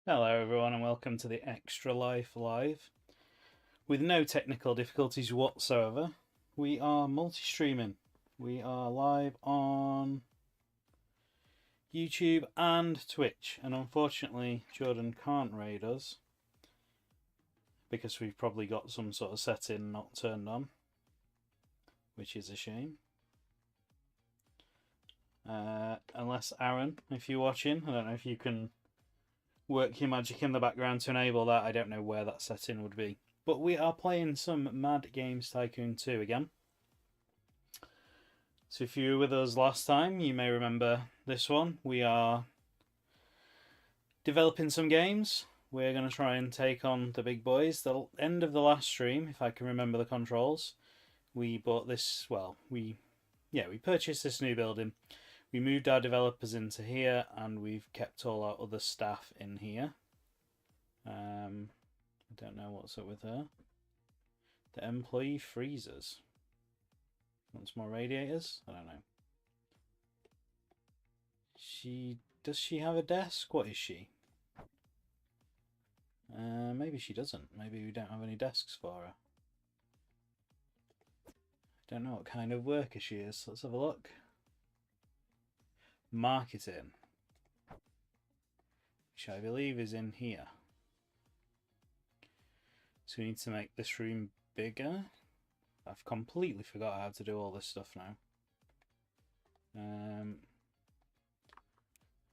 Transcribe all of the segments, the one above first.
Hello everyone and welcome to the Extra Life Live. With no technical difficulties whatsoever, we are multi-streaming. We are live on YouTube and Twitch, and unfortunately Jordan can't raid us because we've probably got some sort of setting not turned on, which is a shame. Unless Aaron, if you're watching, I don't know if you can work your magic in the background to enable that. I don't know where that setting would be. But we are playing some Mad Games Tycoon 2 again. So if you were with us last time, you may remember this one. We are developing some games. We're going to try and take on the big boys. The end of the last stream, if I can remember the controls, we bought this, we purchased this new building. We moved our developers into here, and we've kept all our other staff in here. I don't know what's up with her. The employee freezers. Wants more radiators? I don't know. Does she have a desk? What is she? Maybe she doesn't. Maybe we don't have any desks for her. I don't know what kind of worker she is. Let's have a look. Marketing, which I believe is in here. So we need to make this room bigger. I've completely forgot how to do all this stuff now. I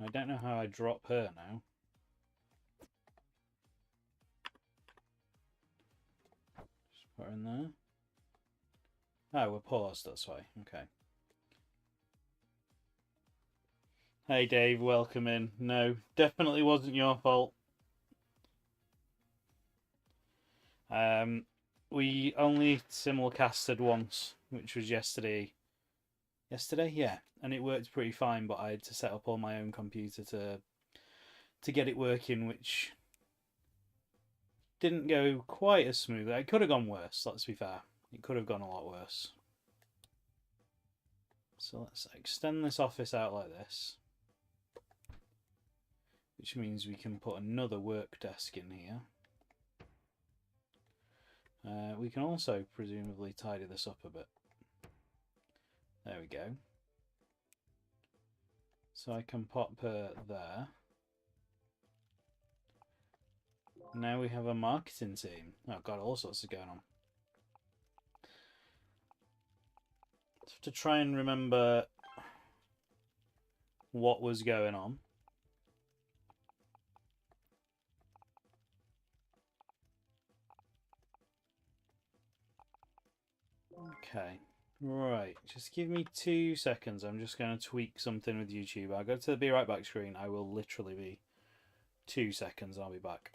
don't know how I drop her now. Just put her in there. Oh, we're paused, that's why. Okay. Hey Dave, welcome in. No, definitely wasn't your fault. We only simulcasted once, which was yesterday. Yesterday, yeah, and it worked pretty fine. But I had to set up all my own computer to get it working, which didn't go quite as smoothly. It could have gone worse. Let's be fair. It could have gone a lot worse. So let's extend this office out like this. Which means we can put another work desk in here. We can also presumably tidy this up a bit. There we go. So I can pop her there. Now we have a marketing team. Oh god, all sorts of going on. To try and remember what was going on. Okay, right, just give me 2 seconds. I'm just going to tweak something with YouTube. I'll go to the be right back screen. I will literally be 2 seconds. I'll be back.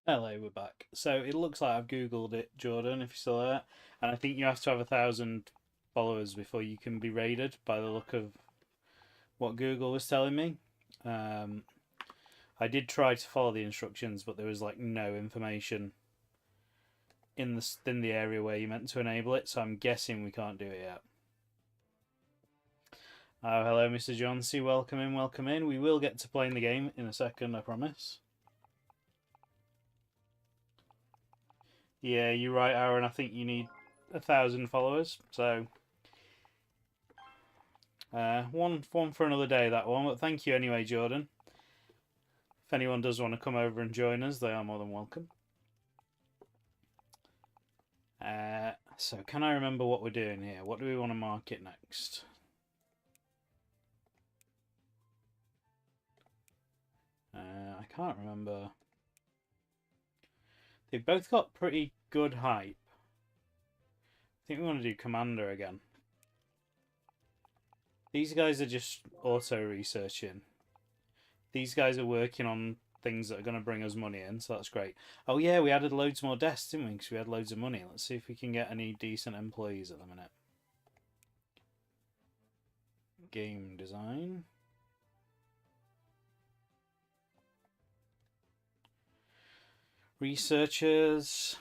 Hello, we're back. So it looks like I've googled it, Jordan, if you're still there, and I think you have to have 1,000 followers before you can be raided, by the look of what Google was telling me. I did try to follow the instructions, but there was like no information in the area where you meant to enable it, so I'm guessing we can't do it yet. Oh, hello, Mr. Johnsy. Welcome in, welcome in. We will get to playing the game in a second, I promise. Yeah, you're right, Aaron. I think you need 1,000 followers. So, one for another day, that one. But thank you anyway, Jordan. If anyone does want to come over and join us, they are more than welcome. So can I remember what we're doing here? What do we want to market next? I can't remember. They've both got pretty good hype. I think we want to do Commander again. These guys are just auto-researching. These guys are working on things that are going to bring us money in, so that's great. Oh yeah, we added loads more desks, didn't we? Because we had loads of money. Let's see if we can get any decent employees at the minute. Game design. Researchers.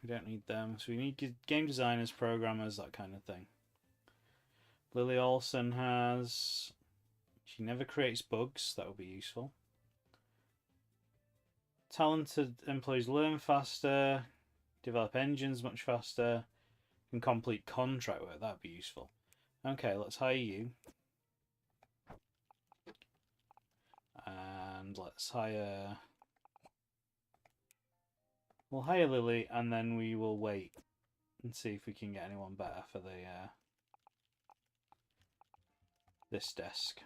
We don't need them. So we need game designers, programmers, that kind of thing. Lily Olsen has... She never creates bugs. That would be useful. Talented employees learn faster, develop engines much faster, and complete contract work. That'd be useful. Okay, let's hire you. And let's hire... We'll hire Lily, and then we will wait and see if we can get anyone better for the this desk.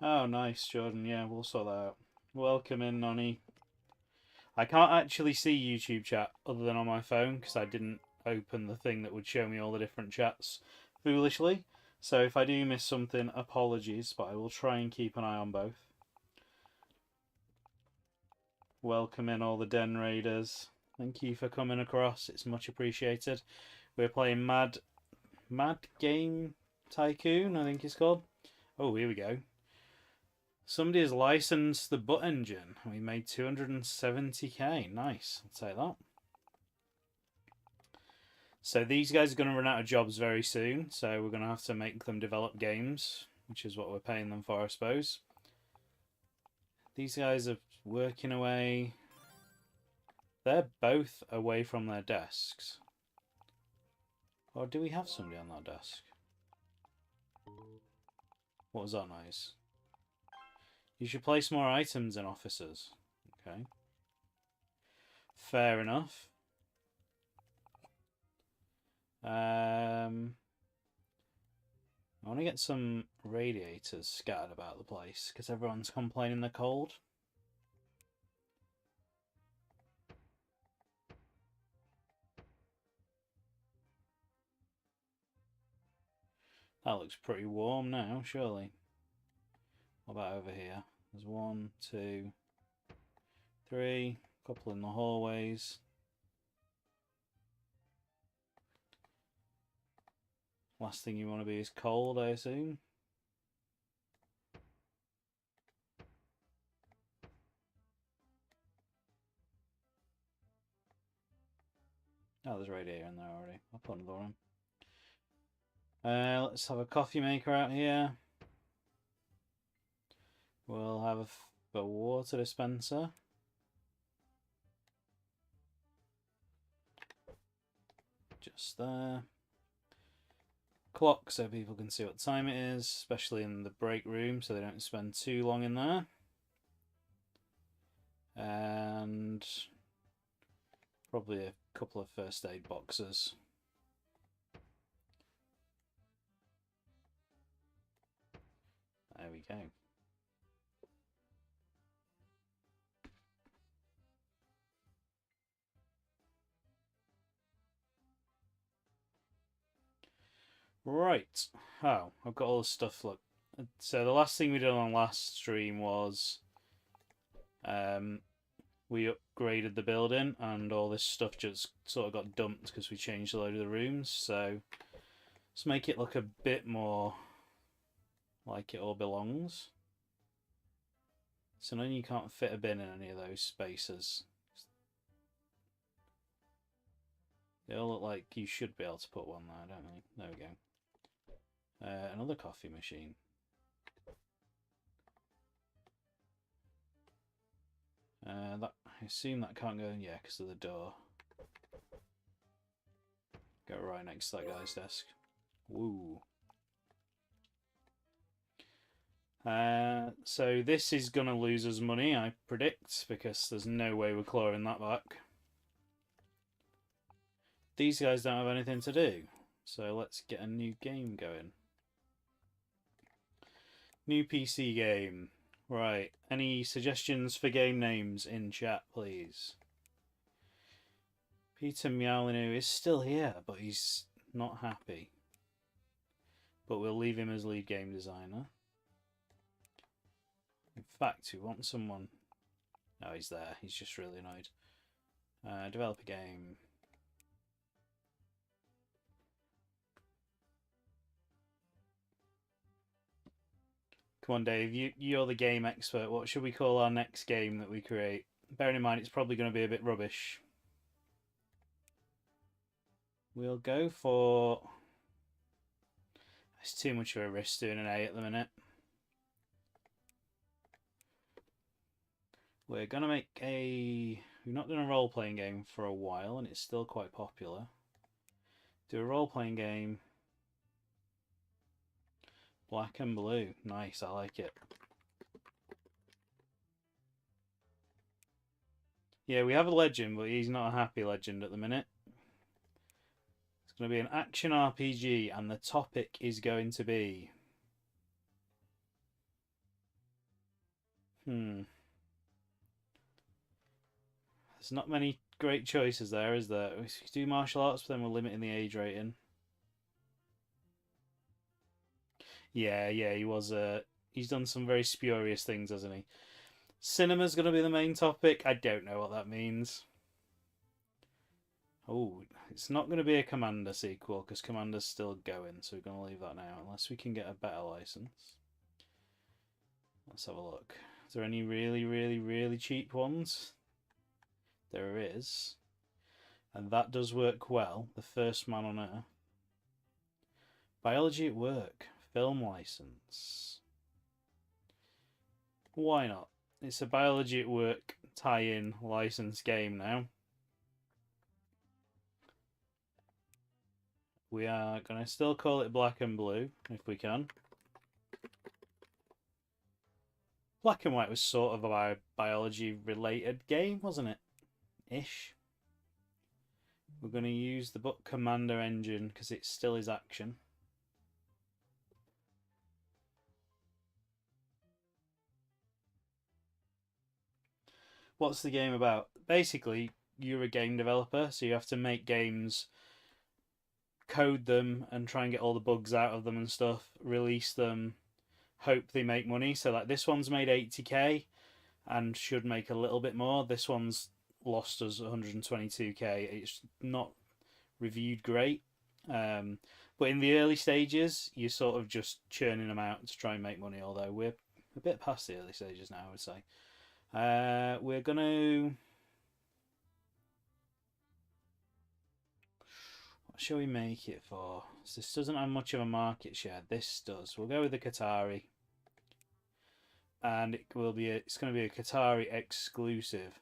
Oh, nice, Jordan. Yeah, we'll sort that out. Welcome in, Nonny. I can't actually see YouTube chat other than on my phone because I didn't open the thing that would show me all the different chats foolishly. So if I do miss something, apologies, but I will try and keep an eye on both. Welcome in all the Den Raiders. Thank you for coming across. It's much appreciated. We're playing Mad Game Tycoon, I think it's called. Oh, here we go. Somebody has licensed the butt engine. We made 270k. Nice. I'll take that. So these guys are going to run out of jobs very soon. So we're going to have to make them develop games, which is what we're paying them for, I suppose. These guys are working away. They're both away from their desks. Or do we have somebody on that desk? What was that noise? You should place more items in officers. Okay. Fair enough. I want to get some radiators scattered about the place because everyone's complaining they're cold. That looks pretty warm now, surely. What about over here? There's 1, 2, 3, a couple in the hallways. Last thing you want to be is cold, I assume. Oh, there's a radiator in there already. I'll put another one in. Let's have a coffee maker out here. We'll have a water dispenser. Just there. Clock so people can see what time it is, especially in the break room so they don't spend too long in there. And probably a couple of first aid boxes. There we go. Right. Oh, I've got all the stuff. Look. So the last thing we did on last stream was we upgraded the building and all this stuff just sort of got dumped because we changed a load of the rooms. So let's make it look a bit more like it all belongs. So now you can't fit a bin in any of those spaces. They all look like you should be able to put one there, don't they? There we go. Another coffee machine. I assume that can't go in, yeah, because of the door. Go right next to that guy's desk. Woo. So this is going to lose us money, I predict, because there's no way we're clawing that back. These guys don't have anything to do, so let's get a new game going. New PC game. Right, any suggestions for game names in chat, please? Peter Meowlinu is still here, but he's not happy. But we'll leave him as lead game designer. In fact, we want someone... Oh, he's there. He's just really annoyed. Develop a game. Come on, Dave. You're the game expert. What should we call our next game that we create? Bearing in mind, it's probably going to be a bit rubbish. We'll go for... It's too much of a risk doing an A at the minute. We're going to make a... We've not done a role-playing game for a while, and it's still quite popular. Do a role-playing game. Black and blue. Nice, I like it. Yeah, we have a legend, but he's not a happy legend at the minute. It's going to be an action RPG, and the topic is going to be... There's not many great choices there, is there? We could do martial arts, but then we're limiting the age rating. Yeah, he was. He's done some very spurious things, hasn't he? Cinema's going to be the main topic. I don't know what that means. Oh, it's not going to be a Commander sequel, because Commander's still going, so we're going to leave that now, unless we can get a better license. Let's have a look. Is there any really, really, really cheap ones? There is. And that does work well. The First Man on Earth. Biology at Work. Film license. Why not? It's a Biology at Work tie-in license game now. We are going to still call it Black and Blue, if we can. Black and White was sort of a biology-related game, wasn't it? Ish. We're going to use the Book Commander engine, because it still is action. What's the game about? Basically, you're a game developer, so you have to make games, code them, and try and get all the bugs out of them and stuff, release them, hope they make money. So like this one's made 80k and should make a little bit more. This one's lost us 122k. It's not reviewed great. But in the early stages, you're sort of just churning them out to try and make money, although we're a bit past the early stages now, I would say. We're going to... What shall we make it for? So this doesn't have much of a market share. This does. We'll go with the Qatari. And it's going to be a Qatari exclusive.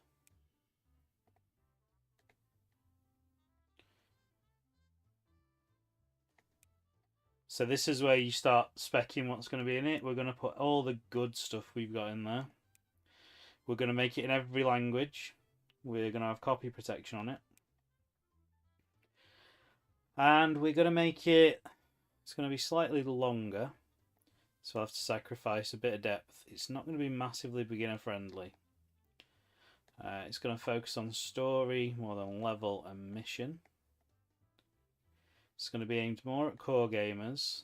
So this is where you start speccing what's going to be in it. We're going to put all the good stuff we've got in there. We're going to make it in every language. We're going to have copy protection on it. And we're going to make it... It's going to be slightly longer. So I'll have to sacrifice a bit of depth. It's not going to be massively beginner friendly. It's going to focus on story more than level and mission. It's going to be aimed more at core gamers.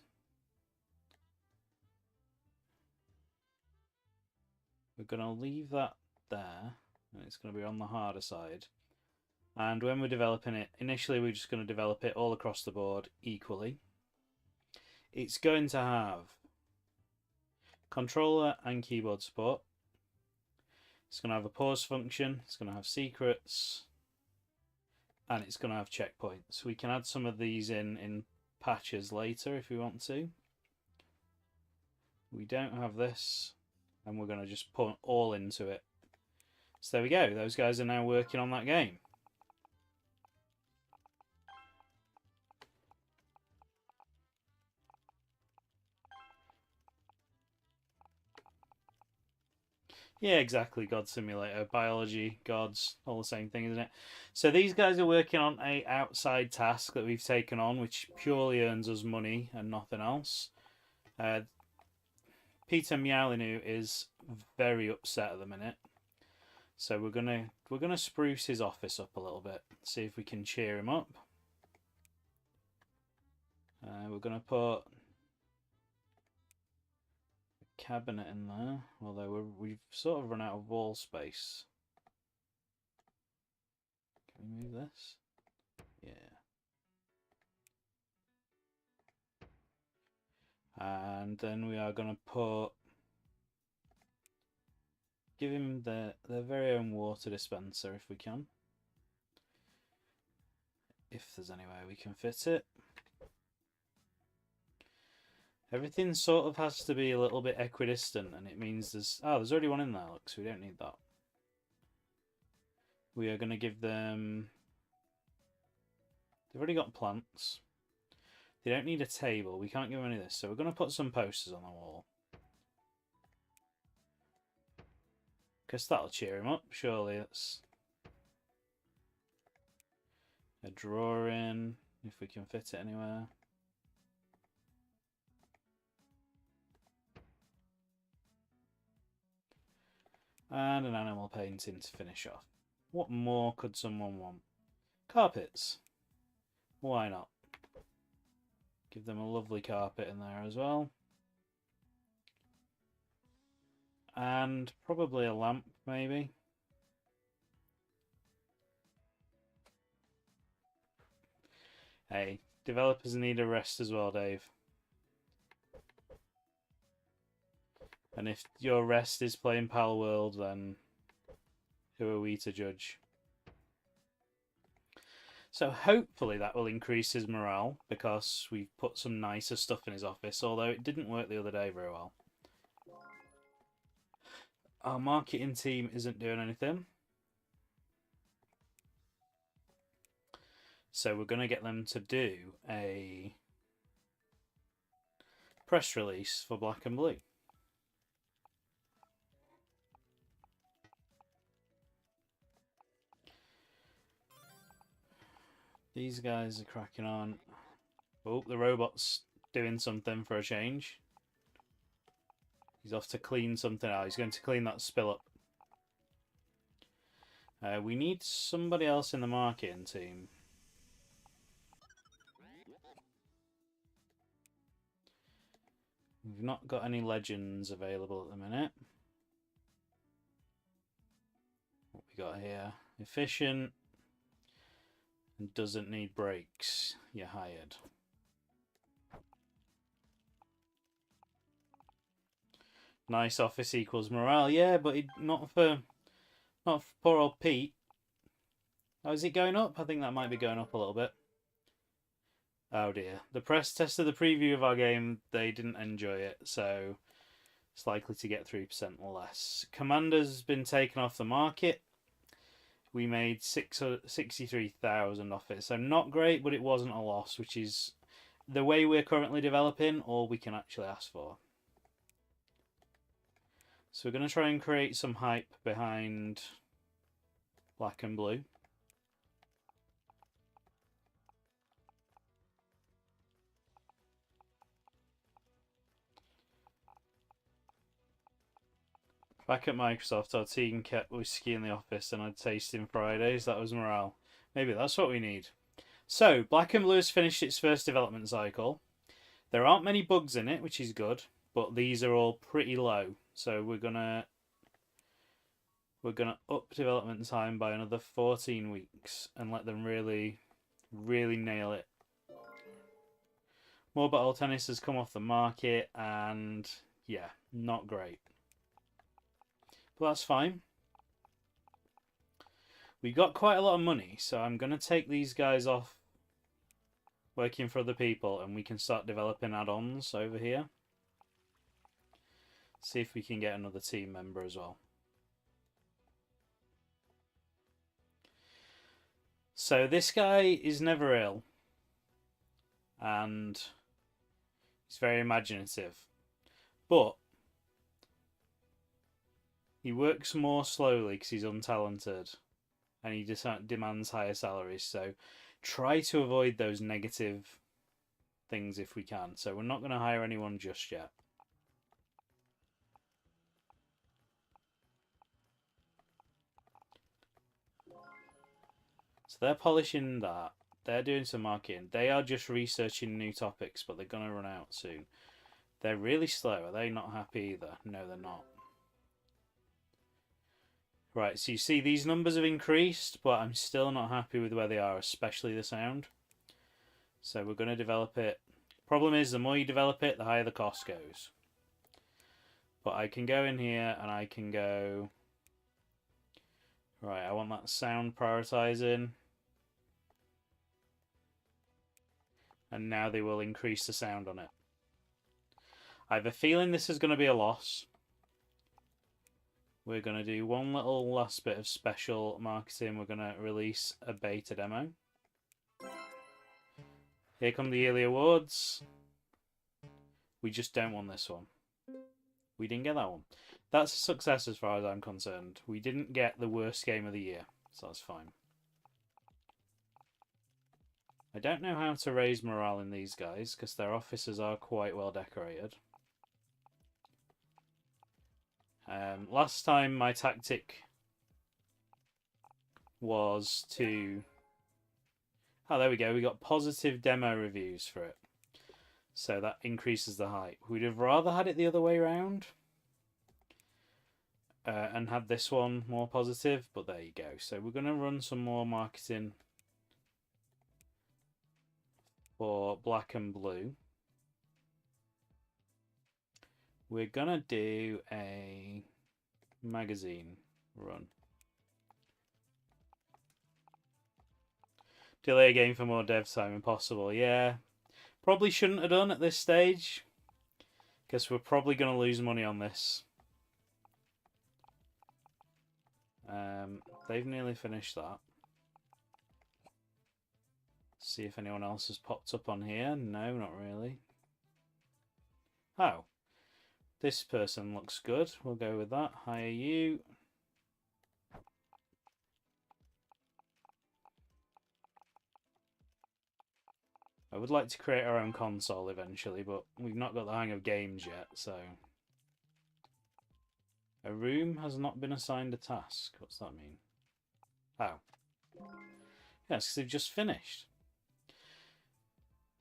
We're going to leave that there, and it's going to be on the harder side. And when we're developing it, initially we're just going to develop it all across the board equally. It's going to have controller and keyboard support. It's going to have a pause function. It's going to have secrets. And it's going to have checkpoints. We can add some of these in patches later if we want to. We don't have this. And we're going to just put all into it. So there we go. Those guys are now working on that game. Yeah, exactly. God Simulator, biology, gods, all the same thing, isn't it? So these guys are working on a outside task that we've taken on, which purely earns us money and nothing else. Peter Meowlinu is very upset at the minute, so we're gonna spruce his office up a little bit. See if we can cheer him up. We're gonna put cabinet in there, although we've sort of run out of wall space. Can we move this? Yeah. And then we are going to give him their very own water dispenser if we can. If there's any way we can fit it. Everything sort of has to be a little bit equidistant, and it means there's already one in there, look, so we don't need that. We are going to give them... They've already got plants. They don't need a table. We can't give them any of this, so we're going to put some posters on the wall. Because that'll cheer him up, surely. It's a drawing, if we can fit it anywhere. And an animal painting to finish off. What more could someone want? Carpets. Why not? Give them a lovely carpet in there as well. And probably a lamp, maybe. Hey, developers need a rest as well, Dave. And if your rest is playing Pal World, then who are we to judge? So hopefully that will increase his morale, because we've put some nicer stuff in his office, although it didn't work the other day very well. Our marketing team isn't doing anything. So we're going to get them to do a press release for Black and Blue. These guys are cracking on. Oh, the robot's doing something for a change. He's off to clean something out. He's going to clean that spill up. We need somebody else in the marketing team. We've not got any legends available at the minute. What we got here? Efficient. And doesn't need breaks. You're hired. Nice office equals morale. Yeah, but not for poor old Pete. Oh, is it going up? I think that might be going up a little bit. Oh dear. The press tested the preview of our game. They didn't enjoy it, so it's likely to get 3% or less. Commander's been taken off the market. We made 63,000 off it, so not great, but it wasn't a loss, which is the way we're currently developing, all we can actually ask for. So we're going to try and create some hype behind Black and Blue. Back at Microsoft, our team kept whiskey in the office and I'd tasting Fridays. That was morale. Maybe that's what we need. So, Black and Blue has finished its first development cycle. There aren't many bugs in it, which is good, but these are all pretty low. So we're gonna up development time by another 14 weeks and let them really nail it. Mobile tennis has come off the market and yeah, not great. But that's fine. We've got quite a lot of money, so I'm going to take these guys off working for other people and we can start developing add-ons over here. See if we can get another team member as well. So this guy is never ill, and he's very imaginative, but he works more slowly because he's untalented, and he demands higher salaries. So try to avoid those negative things if we can. So we're not going to hire anyone just yet. So they're polishing that. They're doing some marketing. They are just researching new topics, but they're going to run out soon. They're really slow. Are they not happy either? No, they're not. Right, so you see these numbers have increased, but I'm still not happy with where they are, especially the sound. So we're going to develop it. Problem is, the more you develop it, the higher the cost goes. But I can go in here and I can go... Right, I want that sound prioritizing. And now they will increase the sound on it. I have a feeling this is going to be a loss. We're going to do one little last bit of special marketing. We're going to release a beta demo. Here come the yearly awards. We just don't want this one. We didn't get that one. That's a success as far as I'm concerned. We didn't get the worst game of the year, so that's fine. I don't know how to raise morale in these guys, because their officers are quite well decorated. Last time my tactic was to... Oh, there we go. We got positive demo reviews for it. So that increases the hype. We'd have rather had it the other way around. And had this one more positive, but there you go. So we're going to run some more marketing for black and blue. We're going to do a magazine run. Delay a game for more dev time impossible. Yeah, probably shouldn't have done at this stage, because we're probably going to lose money on this. They've nearly finished that. See if anyone else has popped up on here. No, not really. Oh, this person looks good. We'll go with that. Hire you. I would like to create our own console eventually, but we've not got the hang of games yet, so... A room has not been assigned a task. What's that mean? Oh. Yes, because they've just finished.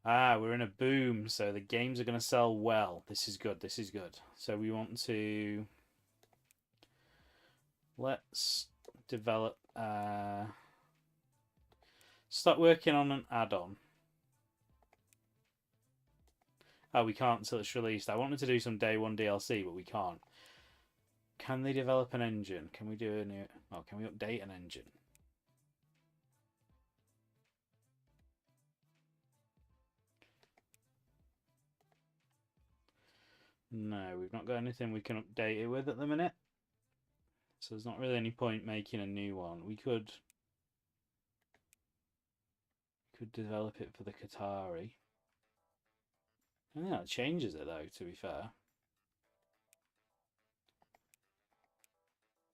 Ah, we're in a boom, so the games are going to sell well. This is good, this is good. So we want to... Let's develop... Start working on an add-on. Oh, we can't until it's released. I wanted to do some day one DLC, but we can't. Can they develop an engine? Can we do a new... Oh, can we update an engine? No, we've not got anything we can update it with at the minute. So there's not really any point making a new one. We could develop it for the Qatari. I think that changes it though, to be fair.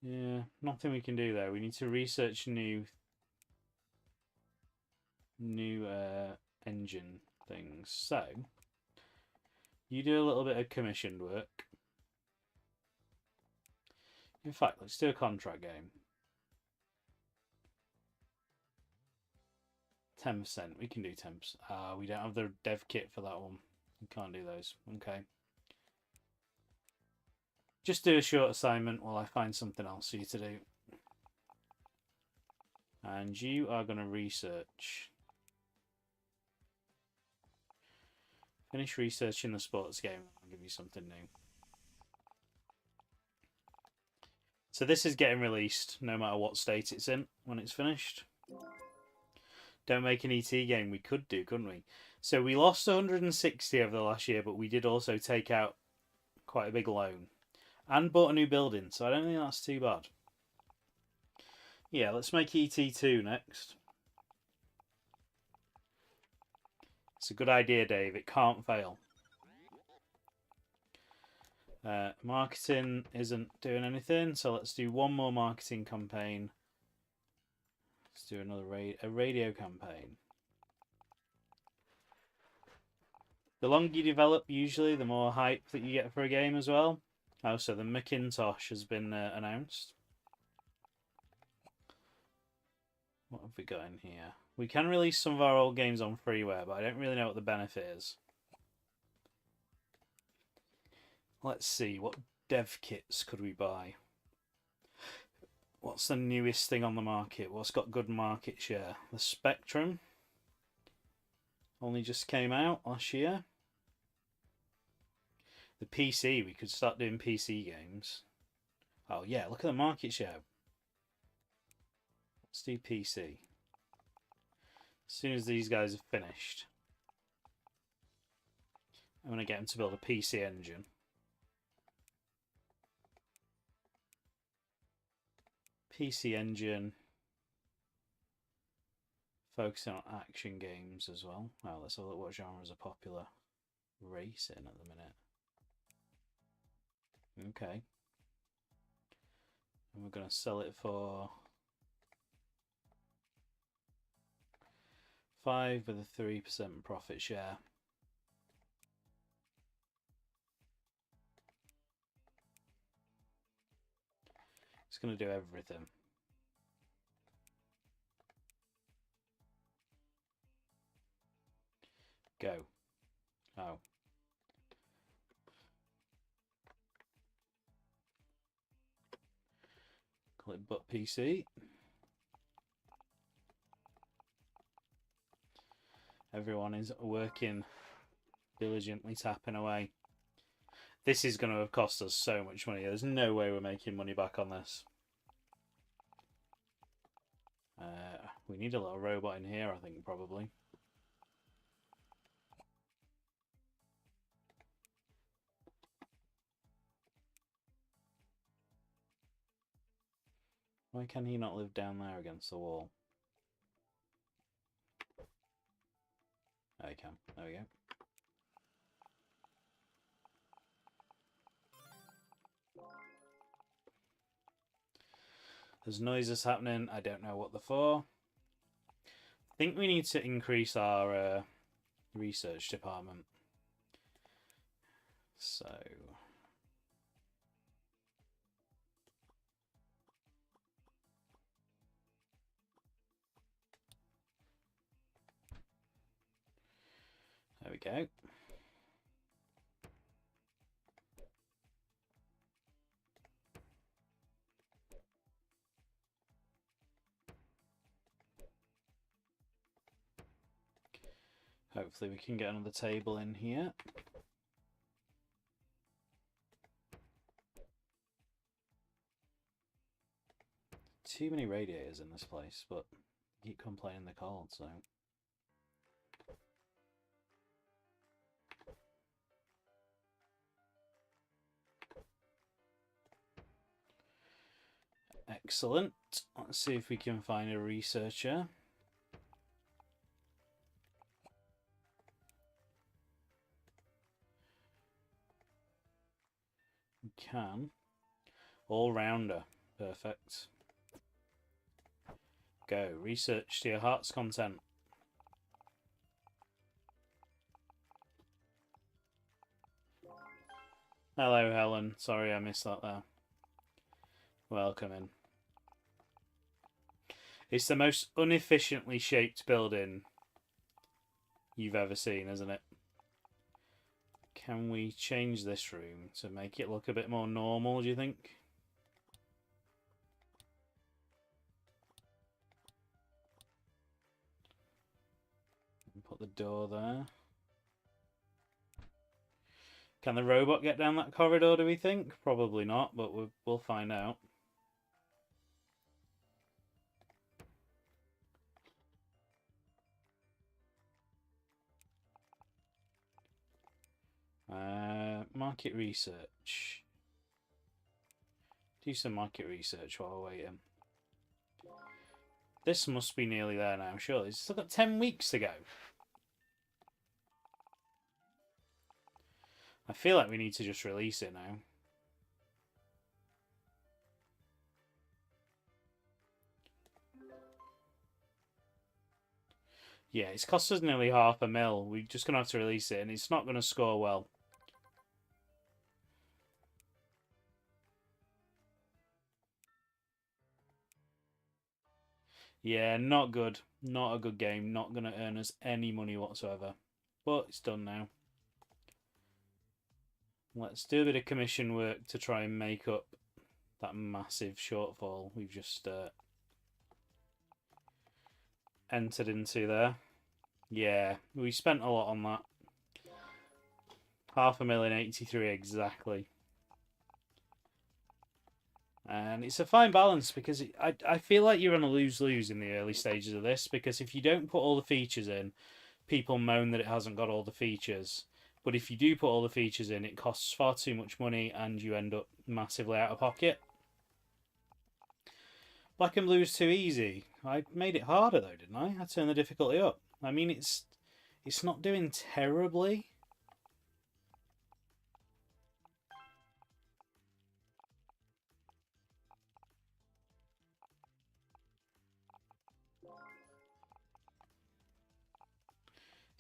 Yeah, nothing we can do there. We need to research new engine things. So you do a little bit of commissioned work. In fact, let's do a contract game. 10%. We can do 10%. Ah, we don't have the dev kit for that one. We can't do those. Okay. Just do a short assignment while I find something else for you to do. And you are going to research. Finish researching the sports game. I'll give you something new. So this is getting released no matter what state it's in when it's finished. Don't make an ET game. We could do, couldn't we? So we lost 160 over the last year, but we did also take out quite a big loan. And bought a new building, so I don't think that's too bad. Yeah, let's make ET2 next. It's a good idea, Dave. It can't fail. Marketing isn't doing anything, so let's do one more marketing campaign. Let's do another radio campaign. The longer you develop, usually, the more hype that you get for a game as well. Oh, so the Macintosh has been announced. What have we got in here? We can release some of our old games on freeware, but I don't really know what the benefit is. Let's see, what dev kits could we buy? What's the newest thing on the market? What's got good market share? The Spectrum only just came out last year. The PC, we could start doing PC games. Oh yeah, look at the market share. Let's do PC. As soon as these guys are finished, I'm going to get them to build a PC engine. PC engine. Focusing on action games as well. Well, let's have a look what genres are popular. Racing at the minute. Okay. And we're going to sell it for 5 with a 3% profit share. It's going to do everything. Go. Oh. Click but PC. Everyone is working diligently, tapping away. This is going to have cost us so much money. There's no way we're making money back on this. We need a little robot in here, I think, probably. Why can he not live down there against the wall? There he can. There we go. There's noises happening. I don't know what they're for. I think we need to increase our research department. So... there we go. Hopefully we can get another table in here. Too many radiators in this place, but I keep complaining they're cold, so... Excellent. Let's see if we can find a researcher. We can. All-rounder. Perfect. Go. Research to your heart's content. Hello, Helen. Sorry I missed that there. Welcome in. It's the most inefficiently shaped building you've ever seen, isn't it? Can we change this room to make it look a bit more normal, do you think? Put the door there. Can the robot get down that corridor, do we think? Probably not, but we'll find out. Market research. Do some market research while we're waiting. This must be nearly there now, surely. It's still got 10 weeks to go. I feel like we need to just release it now. Yeah, it's cost us nearly $500,000. We're just going to have to release it, and it's not going to score well. Yeah, not good. Not a good game. Not going to earn us any money whatsoever. But it's done now. Let's do a bit of commission work to try and make up that massive shortfall we've just entered into there. Yeah, we spent a lot on that. $500,083 exactly. And it's a fine balance because I feel like you're on a lose-lose in the early stages of this, because if you don't put all the features in, people moan that it hasn't got all the features. But if you do put all the features in, it costs far too much money and you end up massively out of pocket. Black and Blue is too easy. I made it harder though, didn't I? I turned the difficulty up. I mean, it's not doing terribly.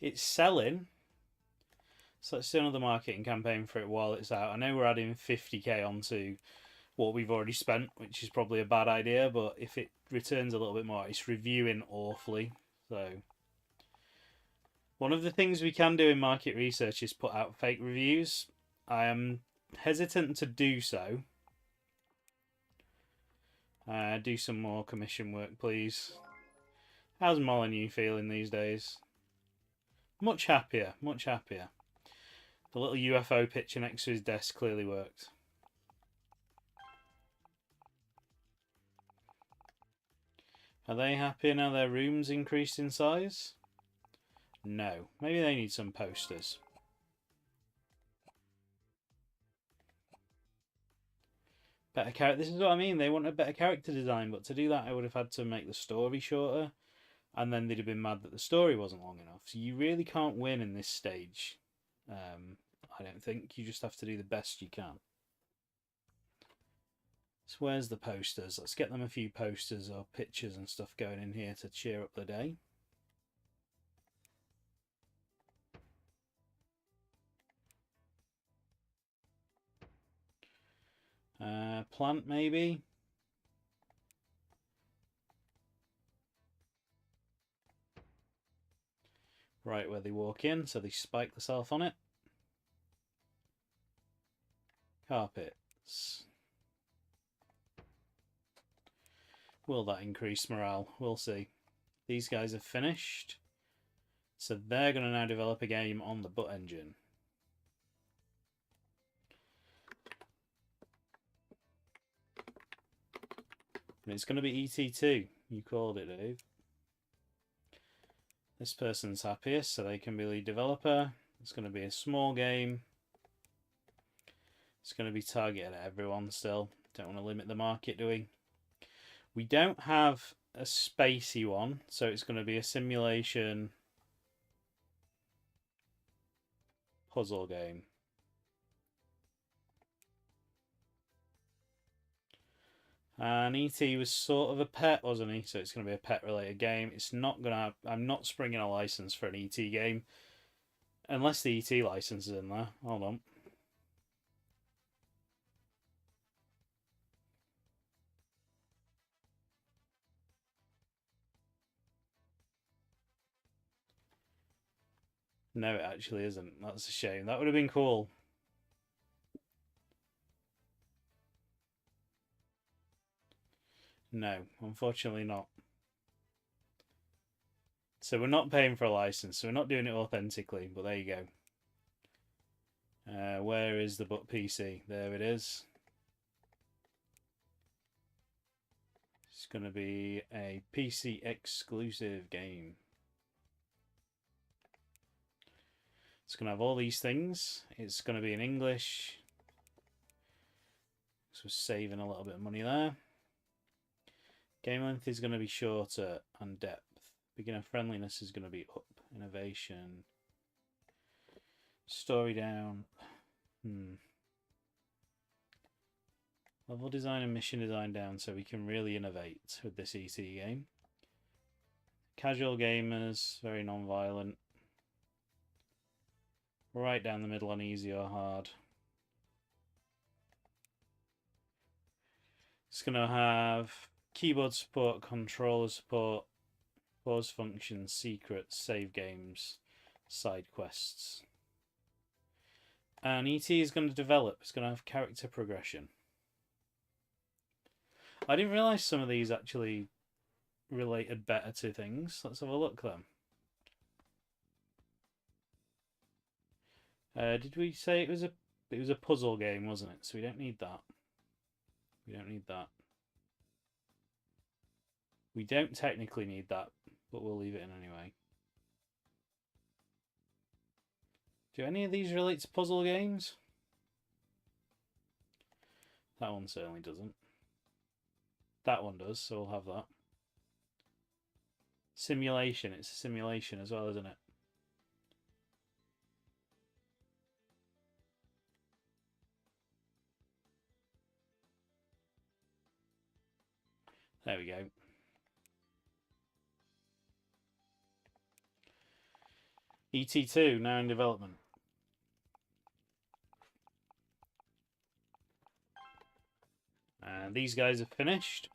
It's selling. So let's do another marketing campaign for it while it's out. I know we're adding 50k onto what we've already spent, which is probably a bad idea, but if it returns a little bit more, it's reviewing awfully. So one of the things we can do in market research is put out fake reviews. I am hesitant to do so. Do some more commission work, please. How's Molyneux feeling these days? Much happier, much happier. The little UFO picture next to his desk clearly worked. Are they happy now their room's increased in size? No. Maybe they need some posters. Better character. This is what I mean. They want a better character design, but to do that, I would have had to make the story shorter, and then they'd have been mad that the story wasn't long enough. So you really can't win in this stage. I don't think. You just have to do the best you can. So where's the posters? Let's get them a few posters or pictures and stuff going in here to cheer up the day. Plant maybe. Right where they walk in, so they spike themselves on it. Carpets. Will that increase morale? We'll see. These guys have finished, so they're going to now develop a game on the butt engine. And it's going to be ET2. You called it, Dave. This person's happiest, so they can be lead developer. It's going to be a small game. It's going to be targeted at everyone still. Don't want to limit the market, do we? We don't have a spacey one, so it's going to be a simulation puzzle game. And E.T. was sort of a pet, wasn't he? So it's going to be a pet-related game. It's not going to have... I'm not springing a license for an E.T. game. Unless the E.T. license is in there. Hold on. No, it actually isn't. That's a shame. That would have been cool. No, unfortunately not. So we're not paying for a license, so we're not doing it authentically, but there you go. Where is the but PC? There it is. It's going to be a PC exclusive game. It's going to have all these things. It's going to be in English. So we're saving a little bit of money there. Game length is going to be shorter and depth. Beginner friendliness is going to be up. Innovation. Story down. Level design and mission design down so we can really innovate with this ET game. Casual gamers, very non-violent. Right down the middle on easy or hard. It's going to have keyboard support, controller support, pause functions, secrets, save games, side quests. And ET is going to develop. It's going to have character progression. I didn't realise some of these actually related better to things. Let's have a look then. Did we say it was a puzzle game, wasn't it? So we don't need that. We don't need that. We don't technically need that, but we'll leave it in anyway. Do any of these relate to puzzle games? That one certainly doesn't. That one does, so we'll have that. Simulation. It's a simulation as well, isn't it? There we go. ET2 now in development. And these guys are finished.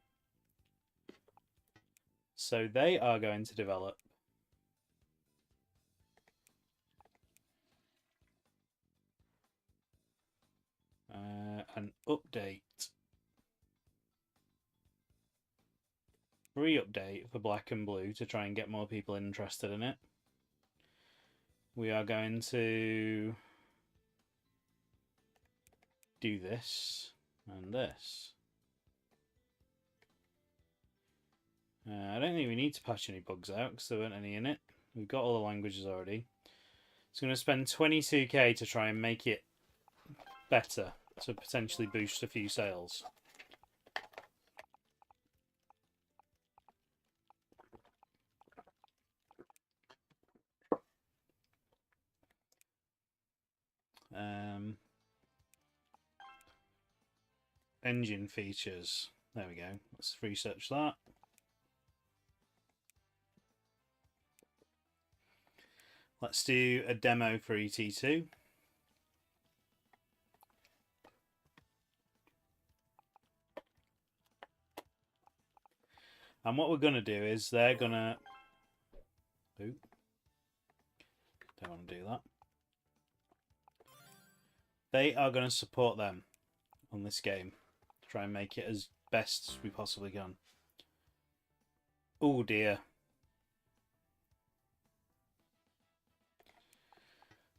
So they are going to develop an update. Free update for Black and Blue to try and get more people interested in it. We are going to do this and this. I don't think we need to patch any bugs out because there weren't any in it. We've got all the languages already. So I'm going to spend 22k to try and make it better to potentially boost a few sales. Engine features. There we go. Let's research that. Let's do a demo for ET2. And what we're going to do is they're going to... Ooh. Don't want to do that. They are going to support them on this game. Try and make it as best as we possibly can. Oh dear.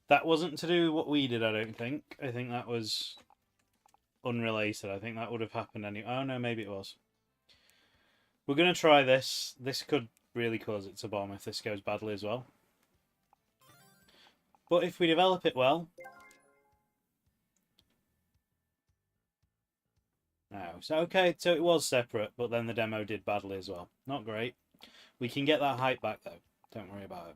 That wasn't to do what we did, I don't think. I think that was unrelated. I think that would have happened anyway. Oh no, maybe it was. We're going to try this. This could really cause it to bomb if this goes badly as well. But if we develop it well... No. So, okay, so it was separate, but then the demo did badly as well. Not great. We can get that hype back, though. Don't worry about it.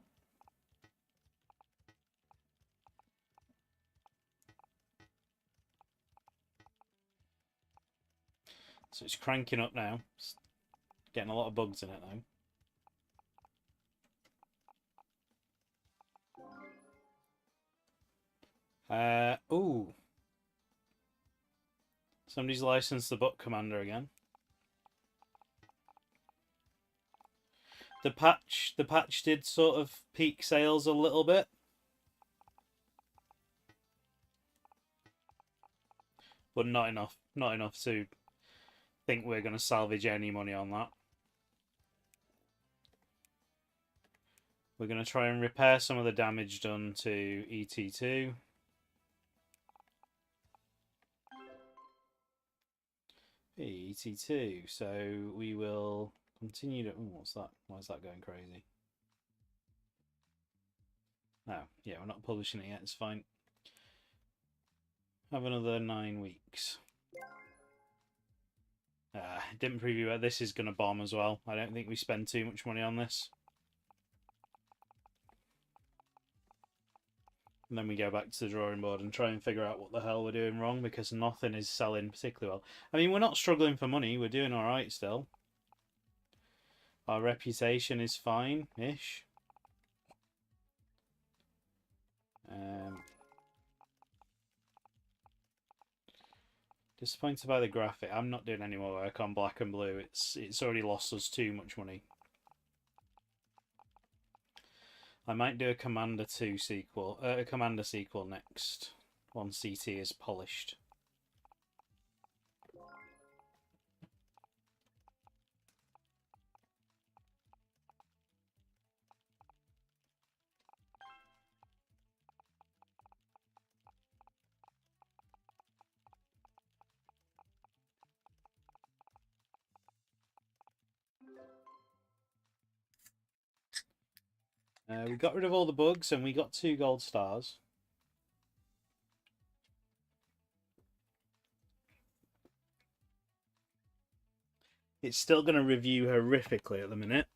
So it's cranking up now. It's getting a lot of bugs in it, though. Ooh. Somebody's licensed the book commander again. The patch did sort of peak sales a little bit. But not enough. Not enough to think we're going to salvage any money on that. We're going to try and repair some of the damage done to ET2. Hey, ET2. So we will continue to... Ooh, what's that? Why is that going crazy? Oh, yeah, we're not publishing it yet. It's fine. Have another 9 weeks. Didn't preview where this is going to bomb as well. I don't think we spend too much money on this. And then we go back to the drawing board and try and figure out what the hell we're doing wrong, because nothing is selling particularly well. I mean, we're not struggling for money. We're doing all right still. Our reputation is fine-ish. Disappointed by the graphic. I'm not doing any more work on black and blue. It's already lost us too much money. I might do a Commander 2 sequel, a Commander sequel next, once CT is polished. We got rid of all the bugs and we got 2 gold stars. It's still going to review horrifically at the minute.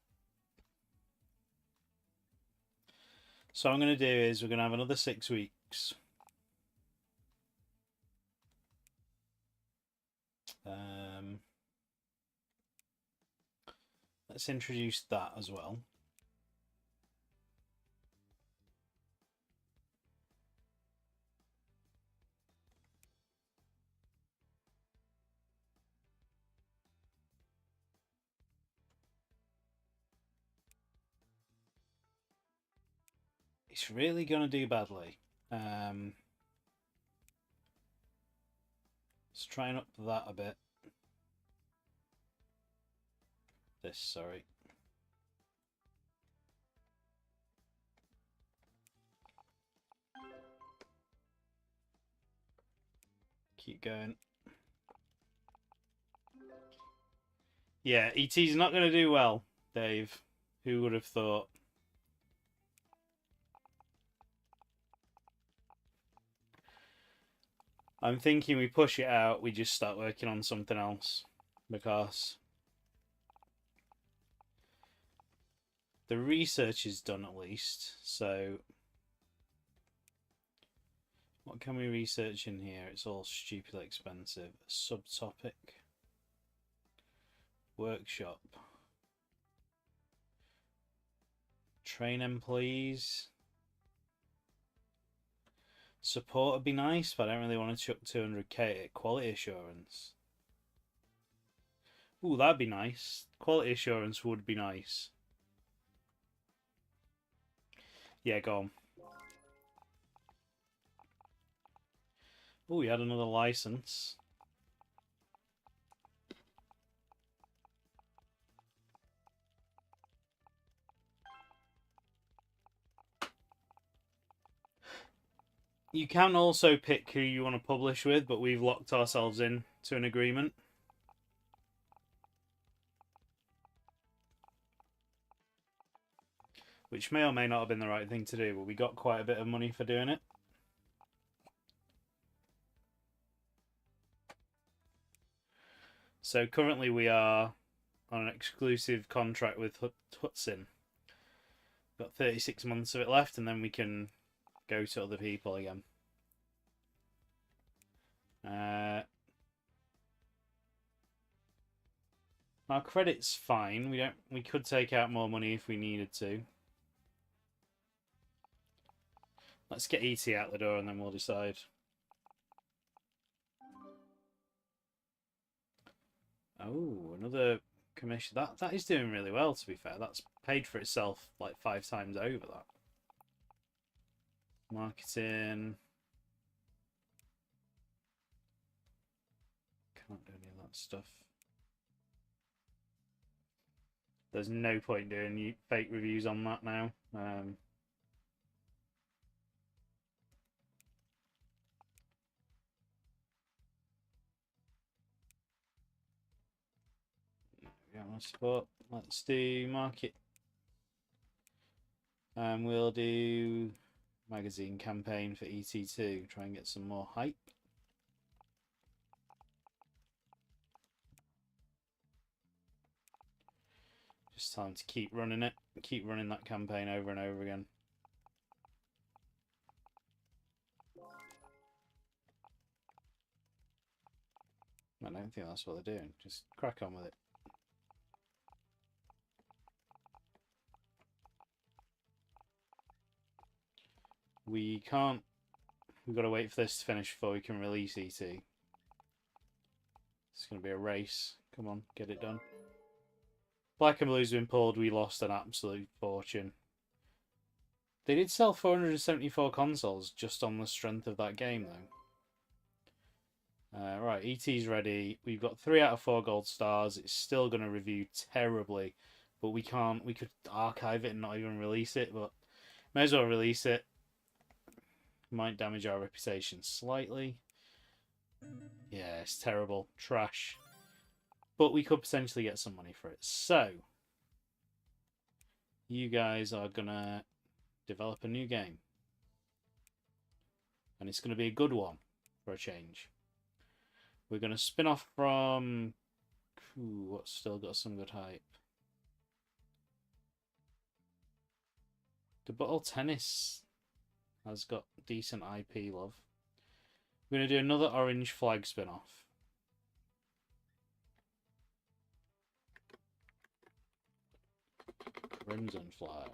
So what I'm going to do is we're going to have another 6 weeks. Let's introduce that as well. It's really going to do badly. Let's try and up that a bit. This, sorry. Keep going. Yeah, ET's not going to do well, Dave. Who would have thought? I'm thinking we push it out, we just start working on something else. Because the research is done at least, so what can we research in here? It's all stupidly expensive. Subtopic. Workshop. Train employees. Support would be nice, but I don't really want to chuck 200k at quality assurance. Ooh, that'd be nice. Quality assurance would be nice. Yeah, go on. Ooh, we had another license. You can also pick who you want to publish with, but we've locked ourselves in to an agreement. Which may or may not have been the right thing to do, but we got quite a bit of money for doing it. So currently we are on an exclusive contract with Hudson. Got 36 months of it left, and then we can go to other people again. Our credit's fine. We could take out more money if we needed to. Let's get ET out the door and then we'll decide. Oh, another commission. That is doing really well, to be fair. That's paid for itself like 5 times over that. Marketing. Can't do any of that stuff. There's no point doing fake reviews on that now. Support. Let's do market. We'll do magazine campaign for ET2. Try and get some more hype. Just time to keep running it. Keep running that campaign over and over again. I don't think that's what they're doing. Just crack on with it. We can't... We've got to wait for this to finish before we can release ET. It's going to be a race. Come on, get it done. Black and Blue's been pulled. We lost an absolute fortune. They did sell 474 consoles just on the strength of that game, though. Right, ET's ready. We've got 3 out of 4 gold stars. It's still going to review terribly, but we can't. We could archive it and not even release it, but may as well release it. Might damage our reputation slightly. Yeah, it's terrible. Trash. But we could potentially get some money for it. So, you guys are going to develop a new game. And it's going to be a good one for a change. We're going to spin off from... what's still got some good hype? The Bottle Tennis has got decent IP love. We're going to do another Orange Flag spin-off. Crimson Flag.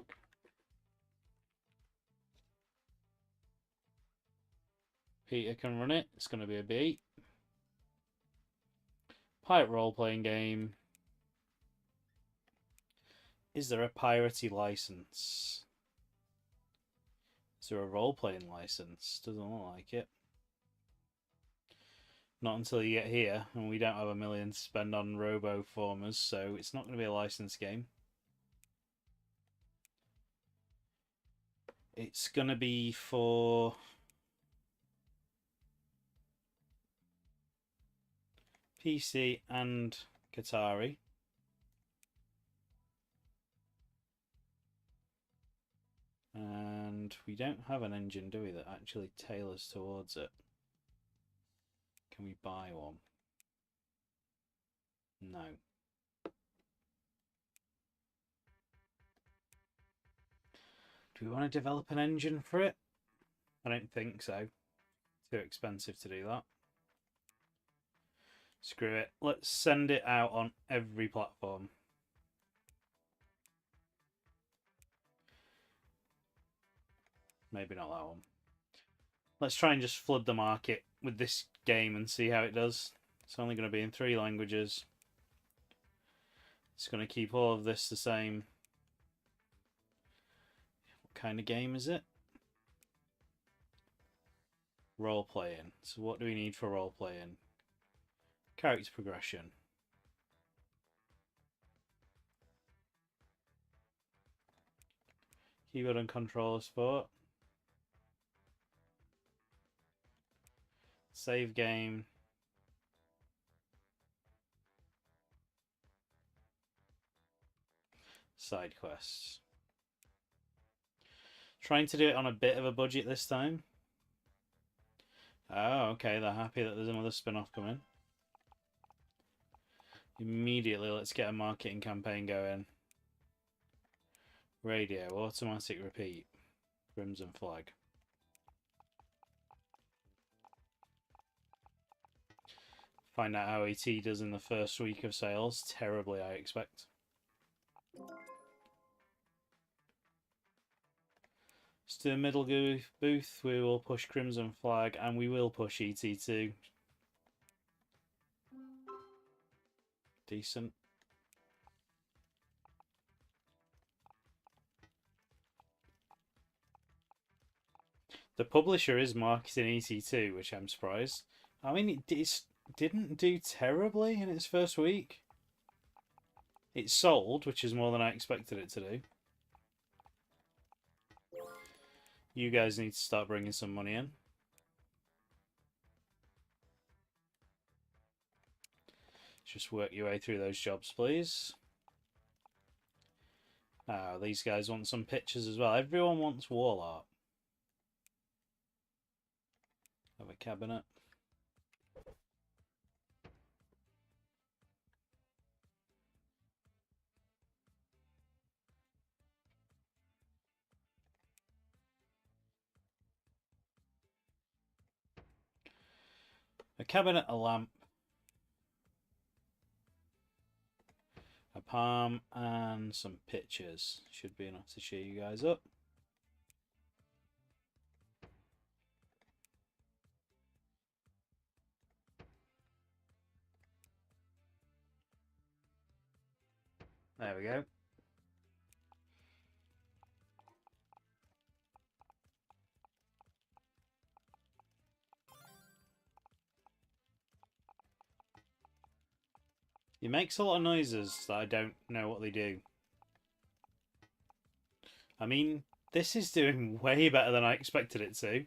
Peter can run it. It's going to be a beat. Pirate role-playing game. Is there a piratey license? Is there a role-playing license? Doesn't look like it. Not until you get here, and we don't have $1 million to spend on robo-formers, so it's not going to be a licensed game. It's going to be for... PC and Qatari. And we don't have an engine, do we, that actually tailors towards it? Can we buy one? No. Do we want to develop an engine for it? I don't think so. Too expensive to do that. Screw it. Let's send it out on every platform. Maybe not that one. Let's try and just flood the market with this game and see how it does. It's only going to be in 3 languages. It's going to keep all of this the same. What kind of game is it? Role-playing. So what do we need for role-playing? Character progression. Keyboard and controller support. Save game. Side quests. Trying to do it on a bit of a budget this time. Oh, okay, they're happy that there's another spin-off coming. Immediately, let's get a marketing campaign going. Radio, automatic repeat. Crimson Flag. Find out how AT does in the first week of sales. Terribly, I expect. To the middle booth, we will push Crimson Flag and we will push ET2. Decent. The publisher is marketing ET2, which I'm surprised. I mean, it didn't do terribly in its first week. It sold, which is more than I expected it to do. You guys need to start bringing some money in. Just work your way through those jobs, please. Oh, these guys want some pictures as well. Everyone wants wall art. Have a cabinet. A cabinet, a lamp. palm and some pictures. Should be enough to cheer you guys up. There we go. He makes a lot of noises that I don't know what they do. I mean, this is doing way better than I expected it to.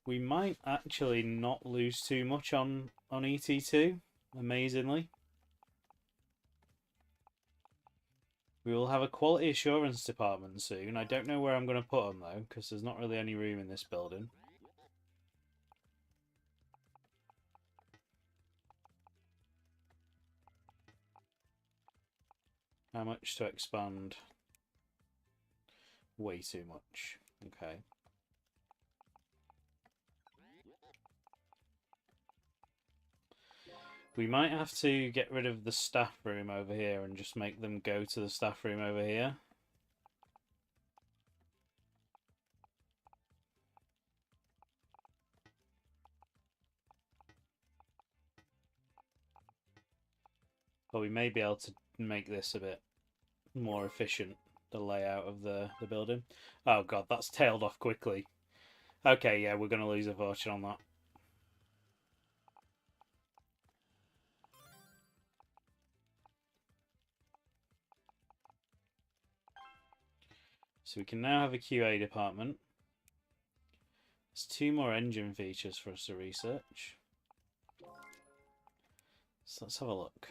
We might actually not lose too much on ET2, amazingly. We will have a quality assurance department soon. I don't know where I'm going to put them though, because there's not really any room in this building. How much to expand? Way too much. Okay. We might have to get rid of the staff room over here and just make them go to the staff room over here. But we may be able to make this a bit more efficient, the layout of the building. Oh god, that's tailed off quickly. Okay, yeah, we're going to lose a fortune on that. So we can now have a QA department. There's 2 more engine features for us to research. So let's have a look.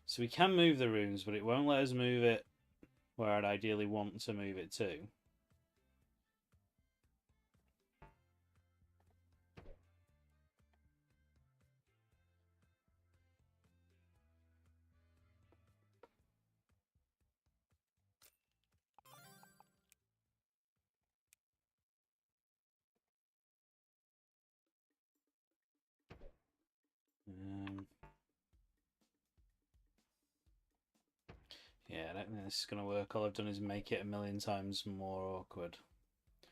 So we can move the rooms, but it won't let us move it where I'd ideally want to move it to. Yeah, I don't think this is going to work. All I've done is make it a million times more awkward.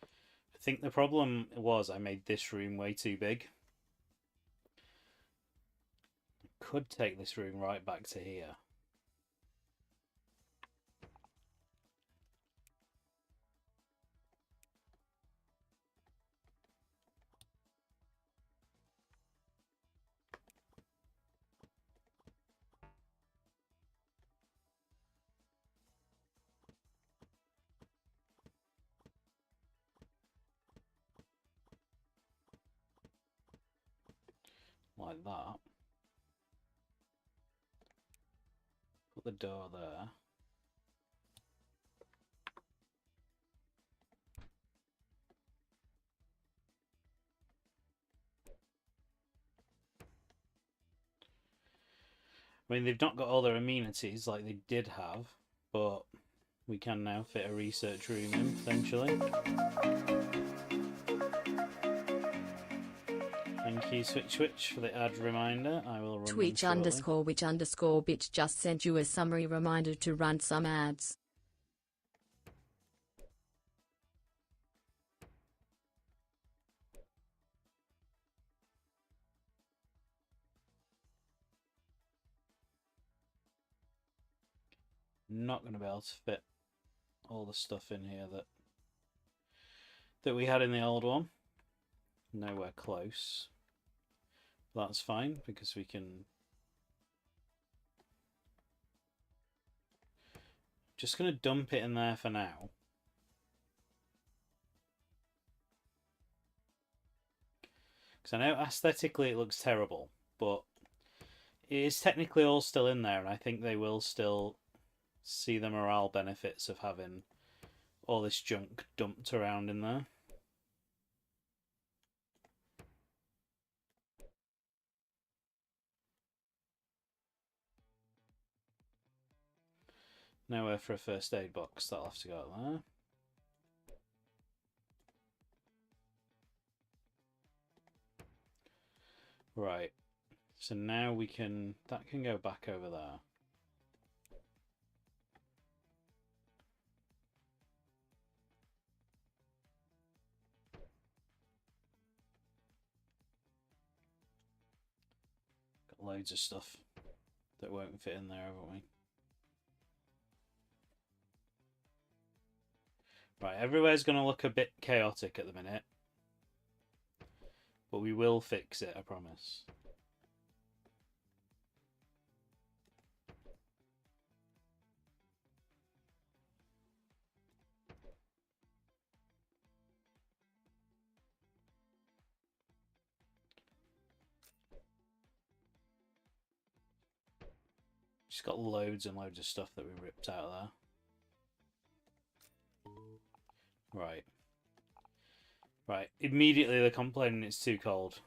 I think the problem was I made this room way too big. I could take this room right back to here. Like that. Put the door there. I mean, they've not got all their amenities like they did have, but we can now fit a research room in, potentially. Thank you, Switch, for the ad reminder. I will run Twitch_which_bitch just sent you a summary reminder to run some ads. Not going to be able to fit all the stuff in here that we had in the old one. Nowhere close. That's fine because we can just going to dump it in there for now. Because I know aesthetically it looks terrible, but it is technically all still in there, and I think they will still see the morale benefits of having all this junk dumped around in there. Nowhere for a first aid box, that'll have to go there. Right. So now we can... That can go back over there. Got loads of stuff that won't fit in there, haven't we? Right, everywhere's going to look a bit chaotic at the minute. But we will fix it, I promise. Just got loads and loads of stuff that we ripped out of there. Right. Right. Immediately they're complaining it's too cold.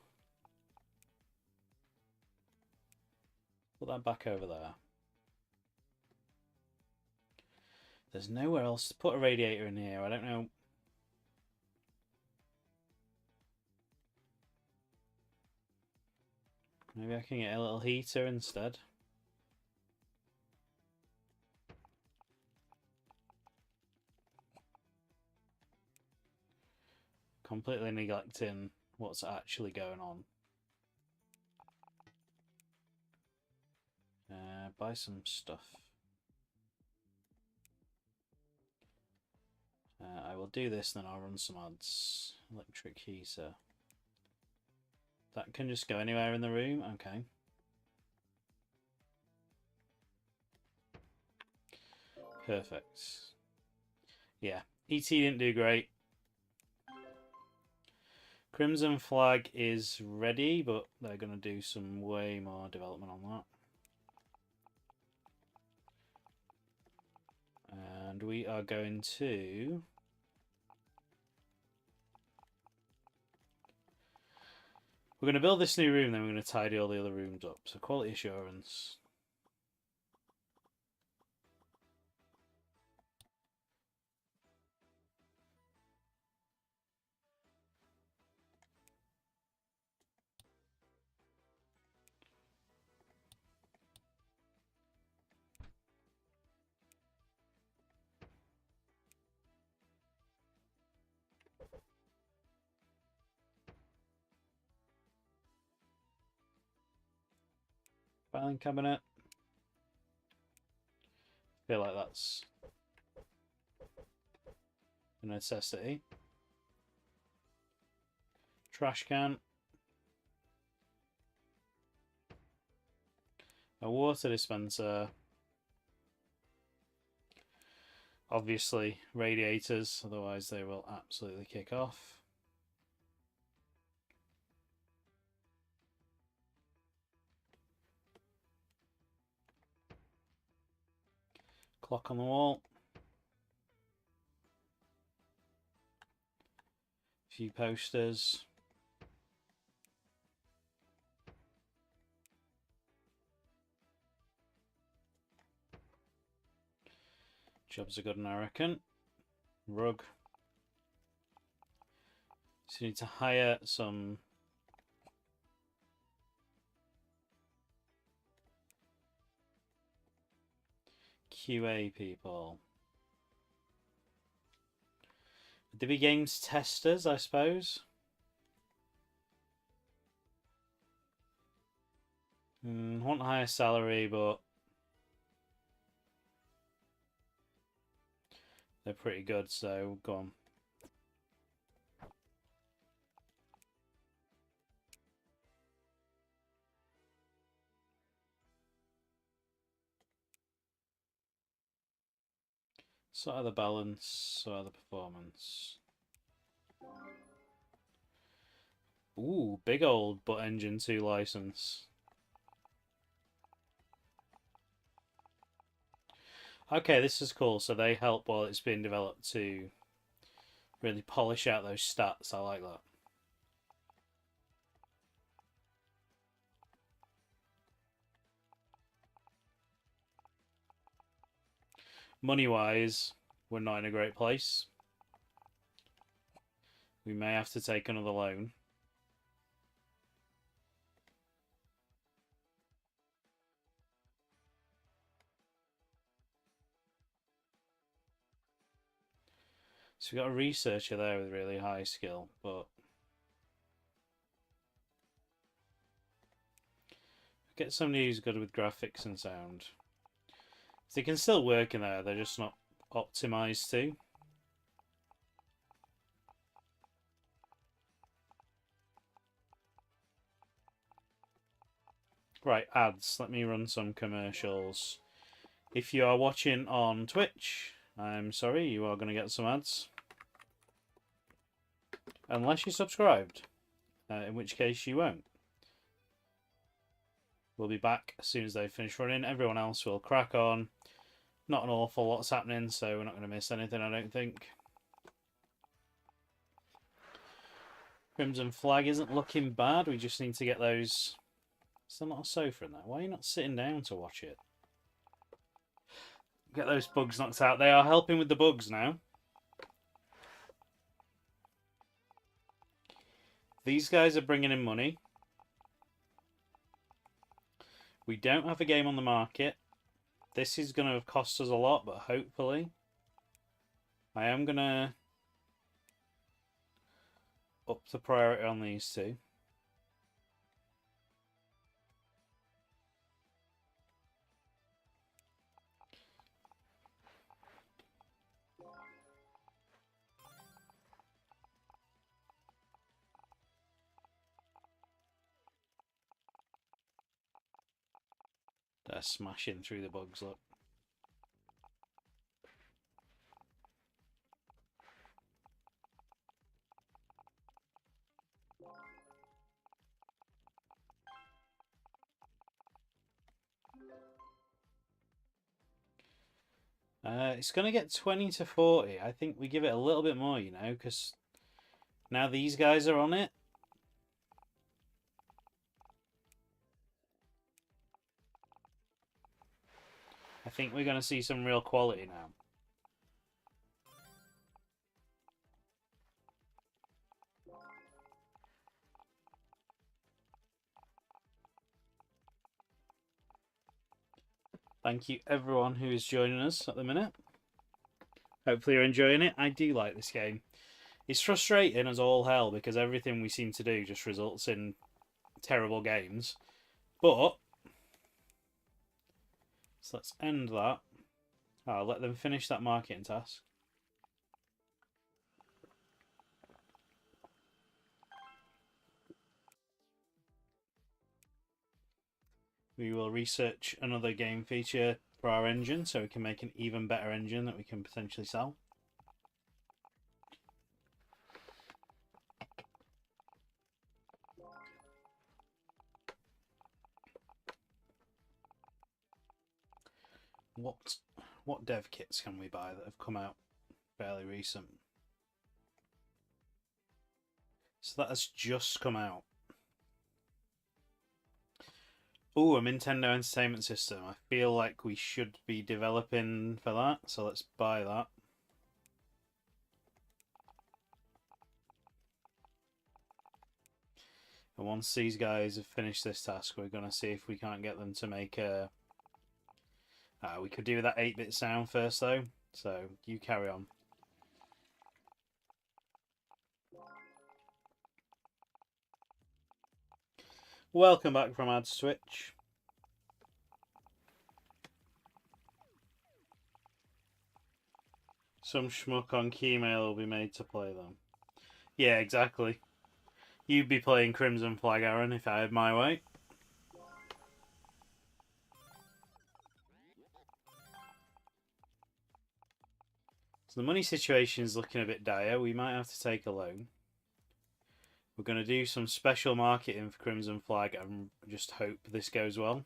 Put that back over there. There's nowhere else to put a radiator in here. I don't know. Maybe I can get a little heater instead. Completely neglecting what's actually going on. Buy some stuff. I will do this, then I'll run some ads. Electric heater. That can just go anywhere in the room? Okay. Perfect. Yeah, ET didn't do great. Crimson Flag is ready, but they're going to do some way more development on that. And we are going to... We're going to build this new room, then we're going to tidy all the other rooms up. So quality assurance. Filing cabinet. Feel like that's a necessity. Trash can. A water dispenser. Obviously radiators, otherwise they will absolutely kick off. Clock on the wall. A few posters. Jobs are good, I reckon. Rug. So you need to hire some QA people. Divi Games testers, I suppose. Want a higher salary, but they're pretty good, so go on. Sort of the balance, sort of the performance. Ooh, big old Butt Engine 2 license. Okay, this is cool. So they help while it's being developed to really polish out those stats. I like that. Money-wise, we're not in a great place. We may have to take another loan. So we've got a researcher there with really high skill, but get somebody who's good with graphics and sound. They can still work in there, they're just not optimized to. Right, ads. Let me run some commercials. If you are watching on Twitch, I'm sorry, you are going to get some ads. Unless you're subscribed, in which case you won't. We'll be back as soon as they finish running. Everyone else will crack on. Not an awful lot's happening, so we're not going to miss anything, I don't think. Crimson Flag isn't looking bad. We just need to get those... Still not a sofa in there. Why are you not sitting down to watch it? Get those bugs knocked out. They are helping with the bugs now. These guys are bringing in money. We don't have a game on the market. This is going to cost us a lot, but hopefully I am going to up the priority on these two. They're smashing through the bugs, look. It's going to get 20 to 40. I think we give it a little bit more, you know, because now these guys are on it. I think we're going to see some real quality now. Thank you everyone who is joining us at the minute. Hopefully you're enjoying it. I do like this game. It's frustrating as all hell because everything we seem to do just results in terrible games. But so let's end that. I'll let them finish that marketing task. We will research another game feature for our engine so we can make an even better engine that we can potentially sell. What dev kits can we buy that have come out fairly recent? So that has just come out. Oh, a Mintendu Entertainment System. I feel like we should be developing for that, so let's buy that. And once these guys have finished this task, we're going to see if we can't get them to make a... we could do that 8-bit sound first, though, so you carry on. Welcome back from Ad Switch. Some schmuck on Keymail will be made to play them. Yeah, exactly. You'd be playing Crimson Flag, Aaron, if I had my way. So the money situation is looking a bit dire. We might have to take a loan. We're going to do some special marketing for Crimson Flag and just hope this goes well.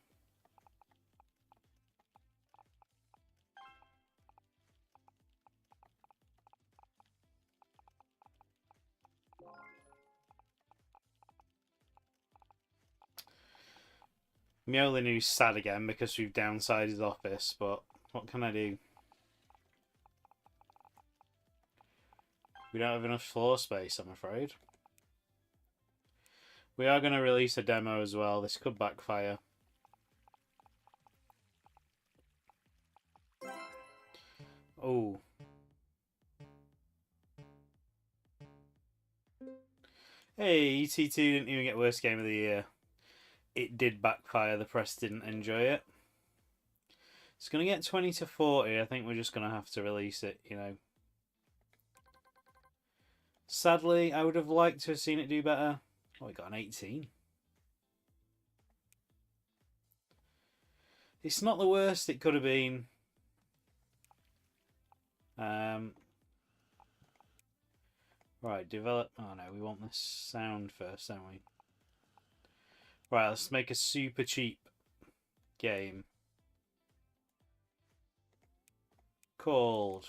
Miolinu's sad again because we've downsized his office, but what can I do? We don't have enough floor space, I'm afraid. We are going to release a demo as well. This could backfire. Oh. Hey, ET2 didn't even get worst game of the year. It did backfire. The press didn't enjoy it. It's going to get 20 to 40. I think we're just going to have to release it, you know. Sadly, I would have liked to have seen it do better. Oh, we got an 18. It's not the worst it could have been. Right, develop. Oh no, we want this sound first, don't we? Right, let's make a super cheap game called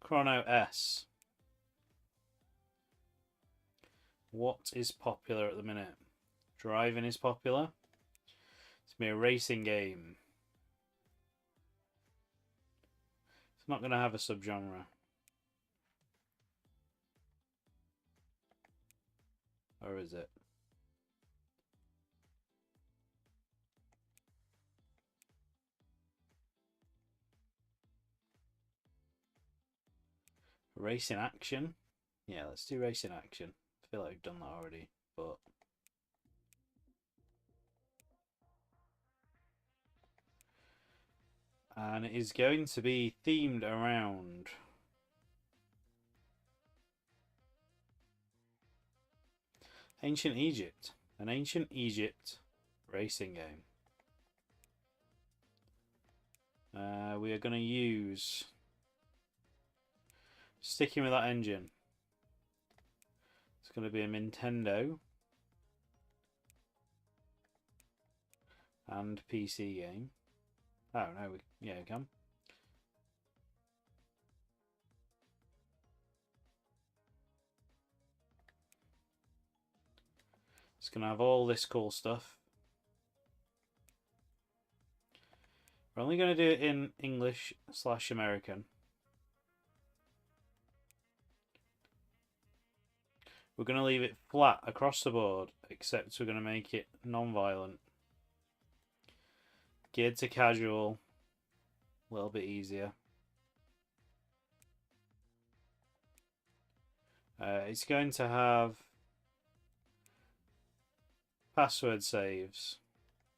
Chrono S. What is popular at the minute? Driving is popular. It's going to be a racing game. It's not going to have a subgenre. Or is it? Racing action? Yeah, let's do racing action. I feel like we've done that already, but... And it is going to be themed around... Ancient Egypt. An Ancient Egypt racing game. We are going to use... Sticking with that engine. It's going to be a Mintendu. And PC game. Oh, no, we can. It's going to have all this cool stuff. We're only going to do it in English/American. We're going to leave it flat across the board, except we're going to make it non-violent. Geared to casual. A little bit easier. It's going to have password saves,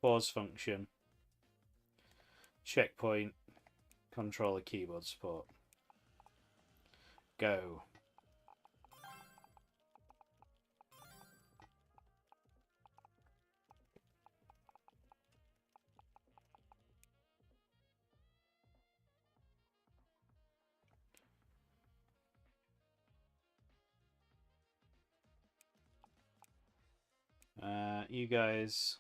pause function, checkpoint, controller keyboard support. Go. You guys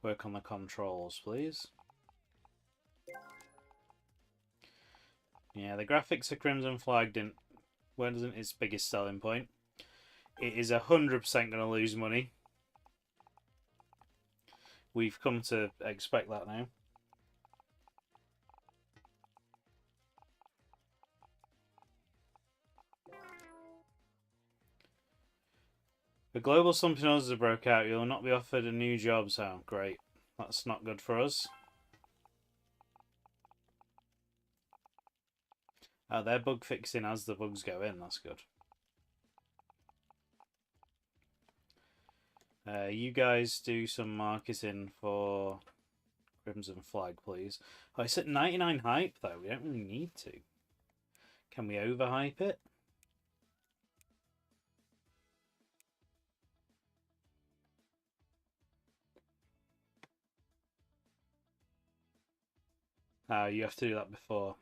work on the controls, please. Yeah, the graphics of Crimson Flag wasn't its biggest selling point. It is 100% going to lose money. We've come to expect that now. The global something else has broke out. You'll not be offered a new job, so great. That's not good for us. Oh, they're bug fixing as the bugs go in. That's good. You guys do some marketing for Crimson Flag, please. Oh, it's at 99 hype, though. We don't really need to. Can we overhype it? You have to do that before.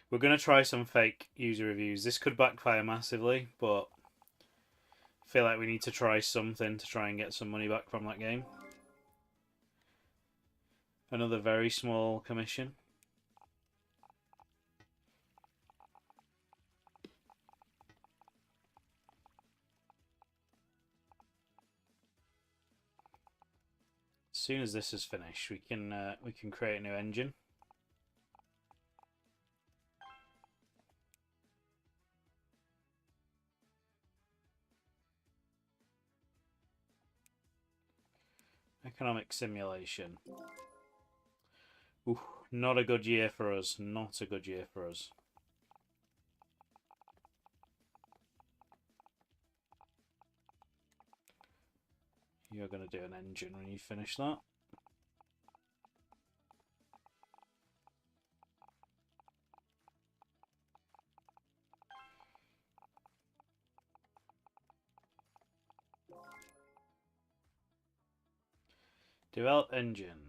We're going to try some fake user reviews. This could backfire massively, but I feel like we need to try something to try and get some money back from that game. Another very small commission. As soon as this is finished, we can create a new engine. Economic simulation. Ooh, Not a good year for us. Not a good year for us. You're going to do an engine when you finish that. Develop engine.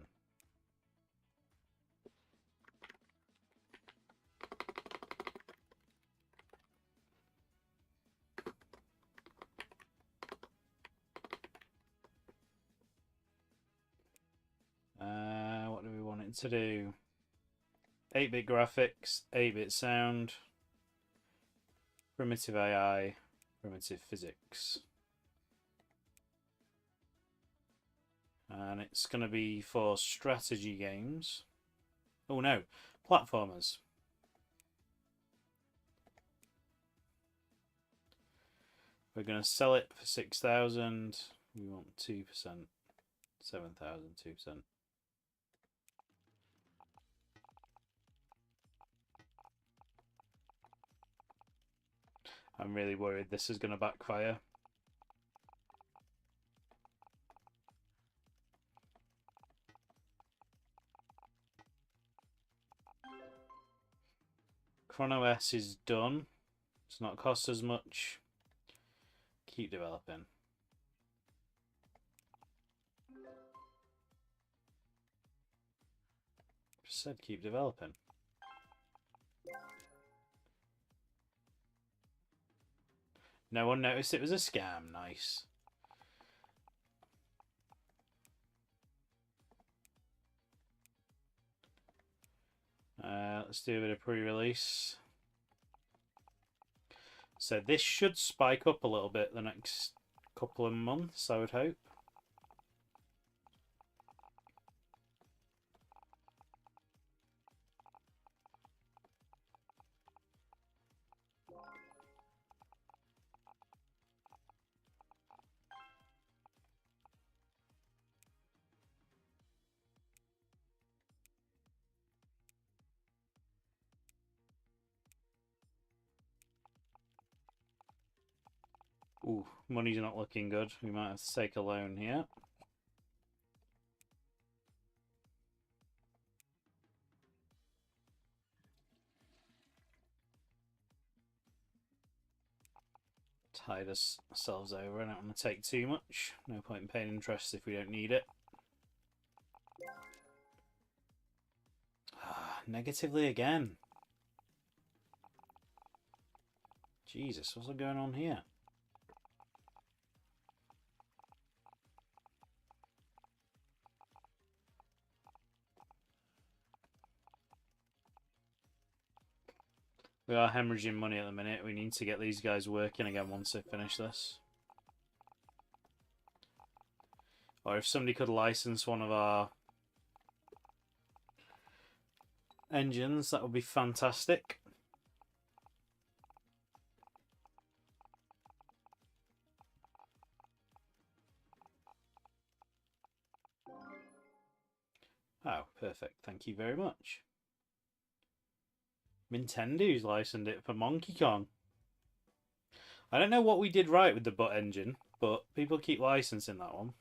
What do we want it to do? 8-bit graphics, 8-bit sound, primitive AI, primitive physics. And it's going to be for strategy games. Oh no, platformers. We're going to sell it for 6,000. We want 2%. 7,000, 2%. I'm really worried this is going to backfire. Chrono S is done. It's not cost as much. Keep developing. Just said keep developing. No one noticed it was a scam. Nice. Let's do a bit of pre-release. So this should spike up a little bit the next couple of months, I would hope. Ooh, money's not looking good. We might have to take a loan here. Tide ourselves over. I don't want to take too much. No point in paying interest if we don't need it. Negatively again. Jesus, what's going on here? We are hemorrhaging money at the minute. We need to get these guys working again once they finish this. Or if somebody could license one of our engines, that would be fantastic. Oh, perfect. Thank you very much. Mintendu's licensed it for Monkey Kong. I don't know what we did right with the butt engine, but people keep licensing that one.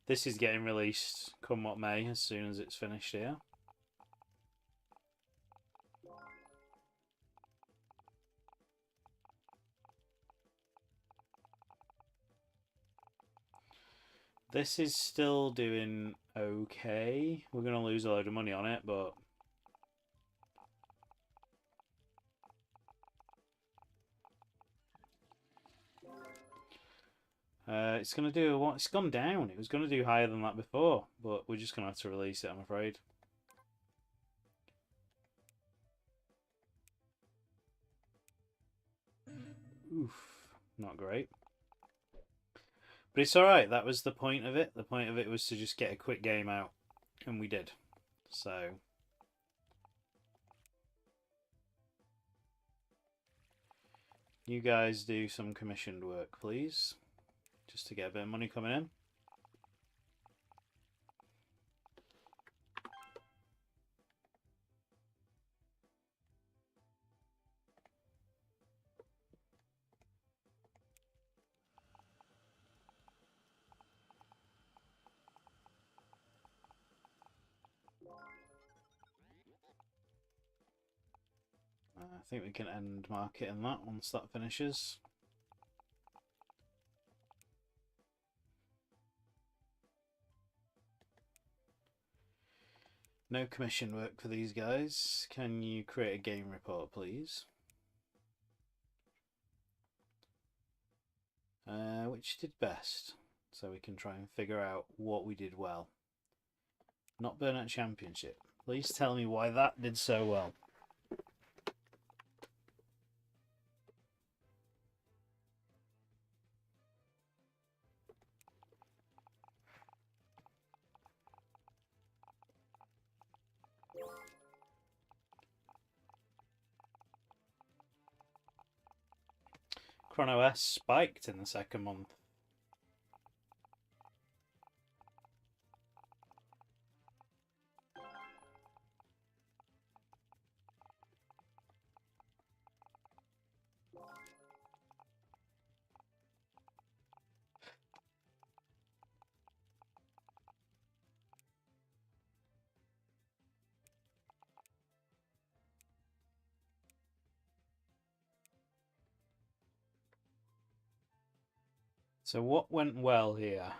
This is getting released come what may, as soon as it's finished here. This is still doing okay. We're going to lose a load of money on it, but it's going to do what? It's gone down. It was going to do higher than that before, but we're just going to have to release it, I'm afraid. Oof, not great. But it's alright, that was the point of it. The point of it was to just get a quick game out, and we did. So You guys do some commissioned work, please. Just to get a bit of money coming in. I think we can end marketing that once that finishes. No commission work for these guys. Can you create a game report, please? Which did best? So we can try and figure out what we did well. Not Burnout Championship. Please tell me why that did so well. Chrono S spiked in the second month. So what went well here?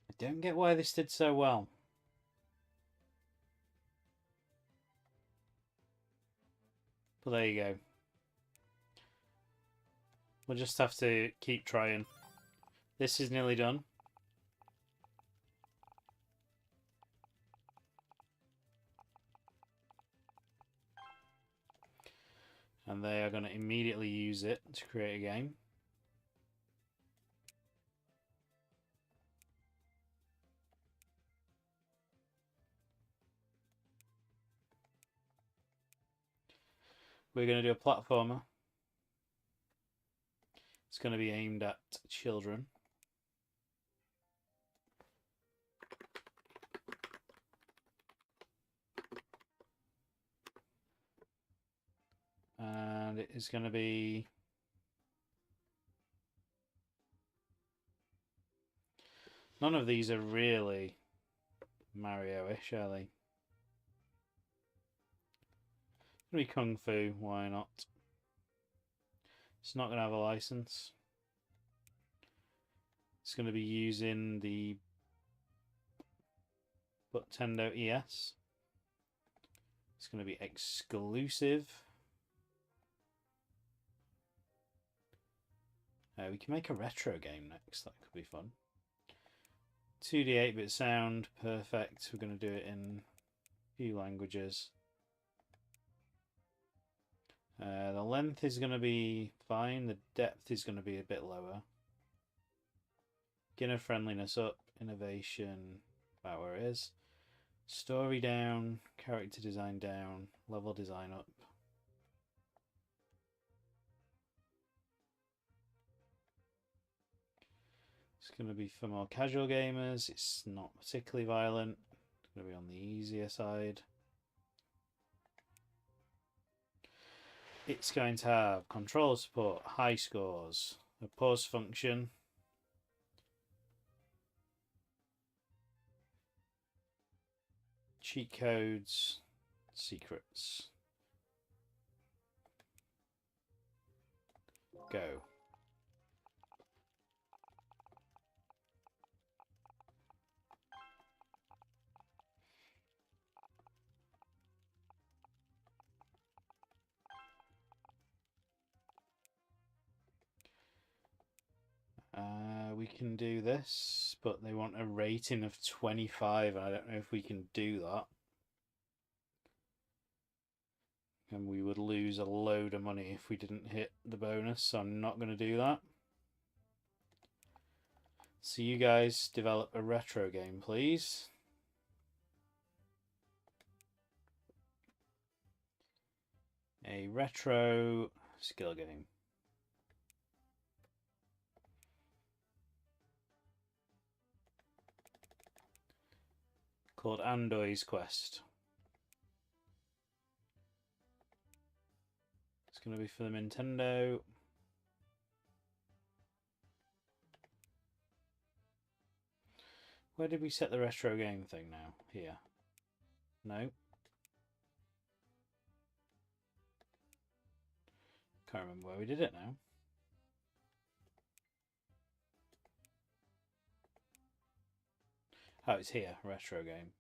I don't get why this did so well. But there you go. We'll just have to keep trying. This is nearly done. And they are going to immediately use it to create a game. We're going to do a platformer. It's going to be aimed at children. And it is going to be none of these are really Mario-ish, are they? It's going to be Kung Fu, why not? It's not going to have a license. It's going to be using the Mintendu ES. It's going to be exclusive. We can make a retro game next. That could be fun. 2D 8-bit sound, perfect. We're going to do it in a few languages. The length is going to be fine. The depth is going to be a bit lower. Beginner friendliness up. Innovation about where it is. Story down. Character design down. Level design up. It's going to be for more casual gamers. It's not particularly violent. It's going to be on the easier side. It's going to have control support, high scores, a pause function, cheat codes, secrets. Go. We can do this, but they want a rating of 25. I don't know if we can do that. And we would lose a load of money if we didn't hit the bonus, so I'm not going to do that. So you guys develop a retro game, please. A retro skill game. Called Andoy's Quest. It's going to be for the Mintendu. Where did we set the retro game thing now? Here. No. Can't remember where we did it now. Oh, it's here. Retro game.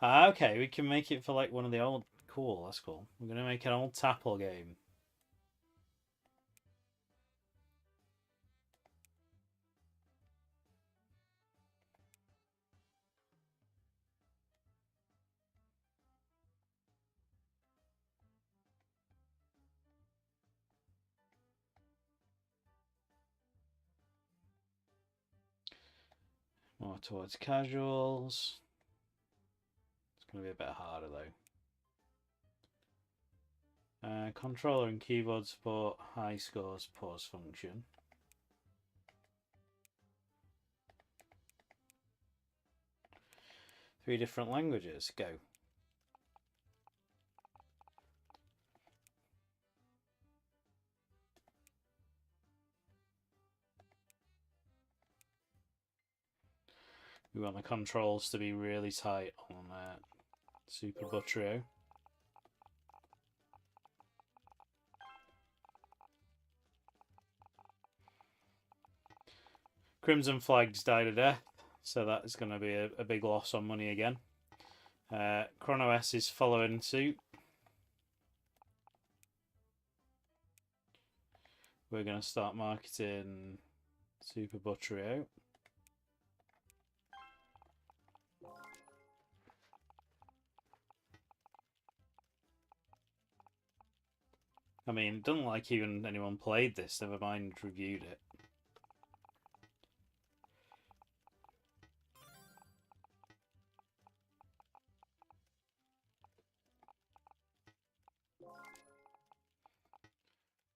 Ah, okay, we can make it for like one of the old... Cool, that's cool. We're going to make an old Tapple game. More towards casuals. It's going to be a bit harder though. Controller and keyboard support, high scores, pause function. Three different languages, go. We want the controls to be really tight on Super Butterio. Crimson Flags died a death, so that is going to be a big loss on money again. Chrono S is following suit. We're going to start marketing Super Butterio. I mean, it doesn't like even anyone played this, never mind reviewed it.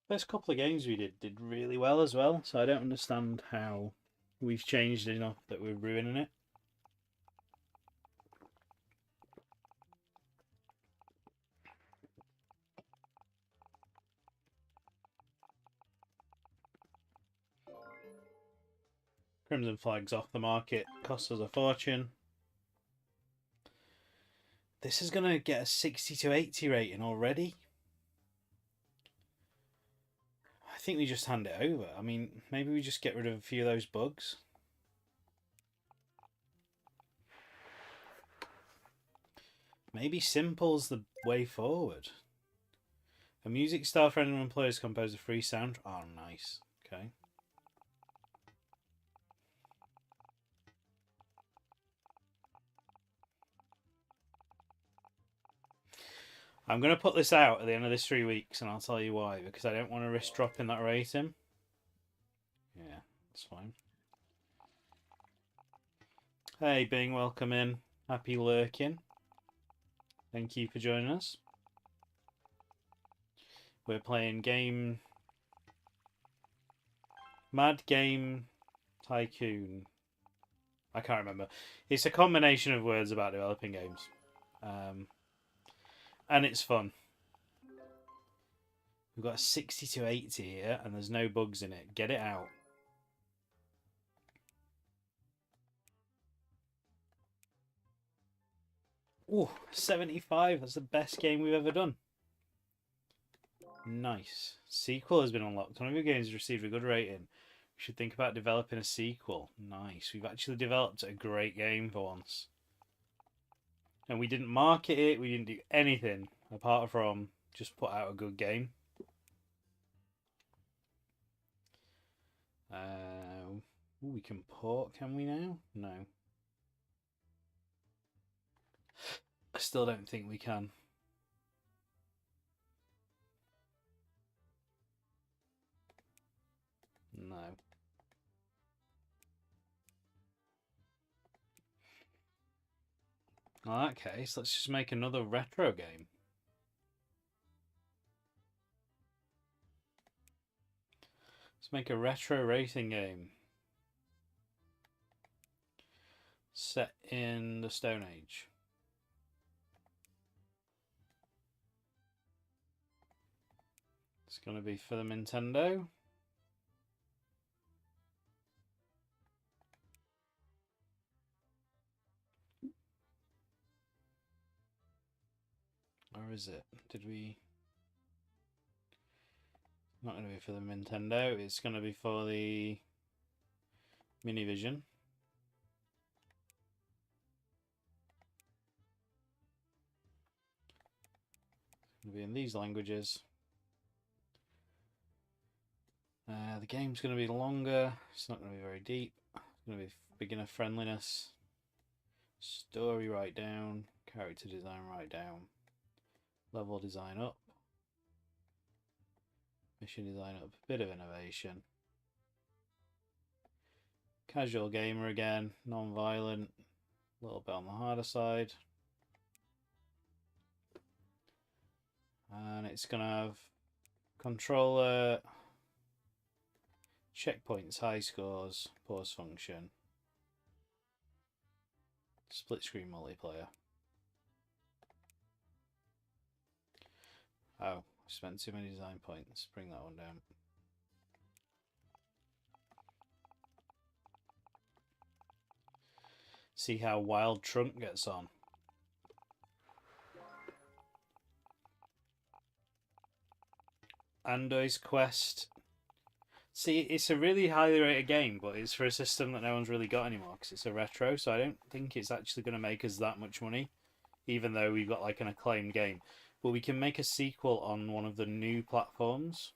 First couple of games we did really well as well, so I don't understand how we've changed enough that we're ruining it. Crimson Flag's off the market, costs us a fortune. This is going to get a 60 to 80 rating already. I think we just hand it over. I mean, maybe we just get rid of a few of those bugs. Maybe simple's the way forward. A music style for anyone players compose a free sound. Oh, nice. Okay. I'm going to put this out at the end of this 3 weeks, and I'll tell you why. Because I don't want to risk dropping that rating. Yeah, that's fine. Hey, Bing, welcome in. Happy lurking. Thank you for joining us. We're playing game... Mad Game Tycoon. I can't remember. It's a combination of words about developing games. And it's fun. We've got a 60 to 80 here, and there's no bugs in it. Get it out. Ooh, 75. That's the best game we've ever done. Nice. Sequel has been unlocked. One of your games received a good rating. We should think about developing a sequel. Nice. We've actually developed a great game for once. And we didn't market it. We didn't do anything apart from just put out a good game. We can port, can we now? No. I still don't think we can. In that case, let's just make another retro game. Let's make a retro racing game. Set in the Stone Age. It's going to be for the Mintendu. Or is it? Did we... Not going to be for the Mintendu. It's going to be for the Minivision. It's going to be in these languages. The game's going to be longer. It's not going to be very deep. It's going to be beginner friendliness. Story right down. Character design right down. Level design up. Mission design up. Bit of innovation. Casual gamer again. Non-violent. A little bit on the harder side. And it's going to have controller, checkpoints, high scores, pause function, split screen multiplayer. Oh, I spent too many design points. Bring that one down. See how Wild Trunk gets on. Ando's Quest. See, it's a really highly rated game, but it's for a system that no one's really got anymore because it's a retro, so I don't think it's actually going to make us that much money, even though we've got like an acclaimed game. But we can make a sequel on one of the new platforms.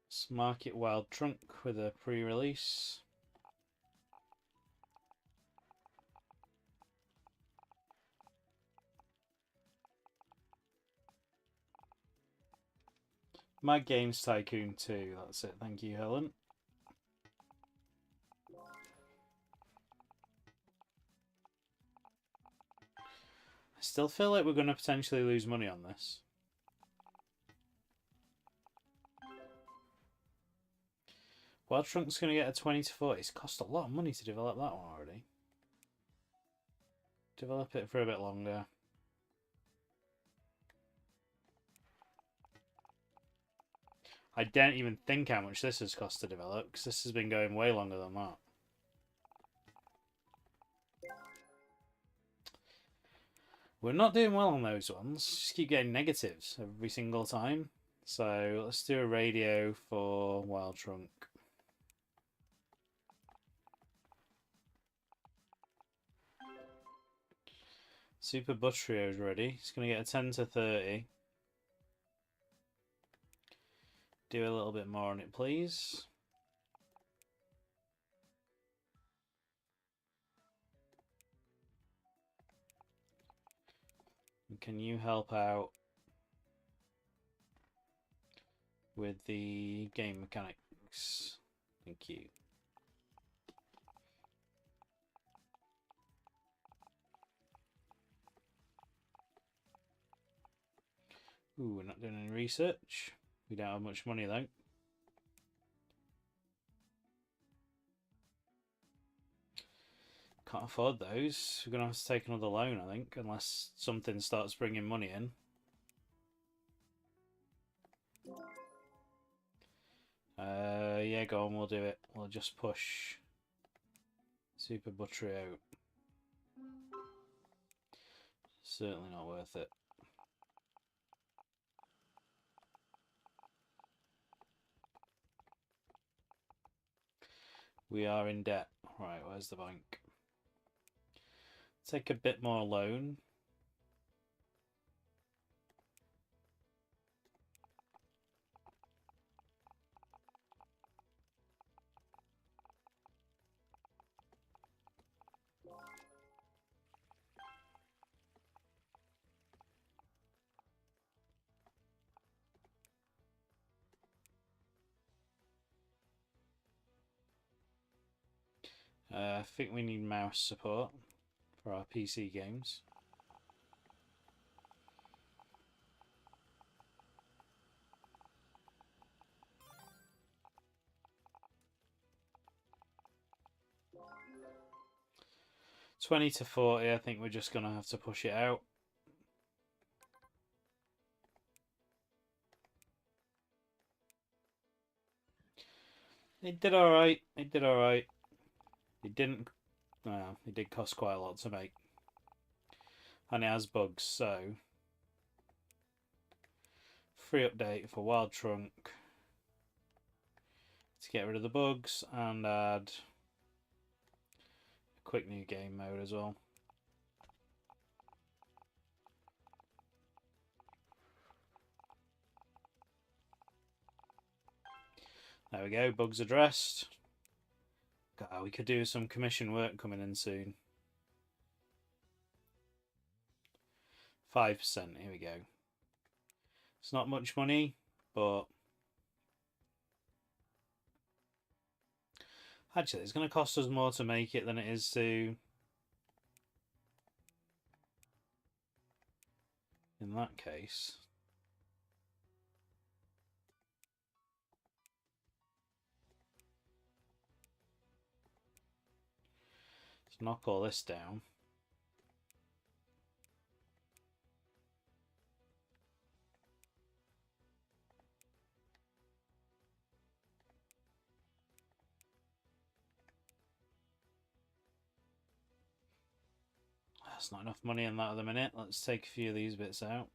Let's mark it Wild Trunk with a pre-release. My Games Tycoon 2, that's it. Thank you, Helen. I still feel like we're going to potentially lose money on this. Wild Trunk's going to get a 20 to 40. It's cost a lot of money to develop that one already. Develop it for a bit longer. I don't even think how much this has cost to develop, because this has been going way longer than that. We're not doing well on those ones. Just keep getting negatives every single time. So let's do a radio for Wild Trunk. Super Butterio is ready. It's going to get a 10 to 30. Do a little bit more on it, please. And can you help out with the game mechanics? Thank you. Ooh, we're not doing any research. We don't have much money though. Can't afford those. We're going to have to take another loan, I think, unless something starts bringing money in. Yeah, go on, we'll do it. We'll just push Super Buttery out. Certainly not worth it. We are in debt. Right, where's the bank? Take a bit more loan. I think we need mouse support for our PC games. $20 to $40, I think we're just going to have to push it out. It did alright. It did alright. It didn't... Well, it did cost quite a lot to make. And it has bugs, so... Free update for Wild Trunk. To get rid of the bugs and add... a quick new game mode as well. There we go, bugs addressed. God, we could do some commission work coming in soon. 5%, here we go. It's not much money, but... Actually, it's going to cost us more to make it than it is to... In that case... Let's knock all this down. That's not enough money in that at the minute. Let's take a few of these bits out.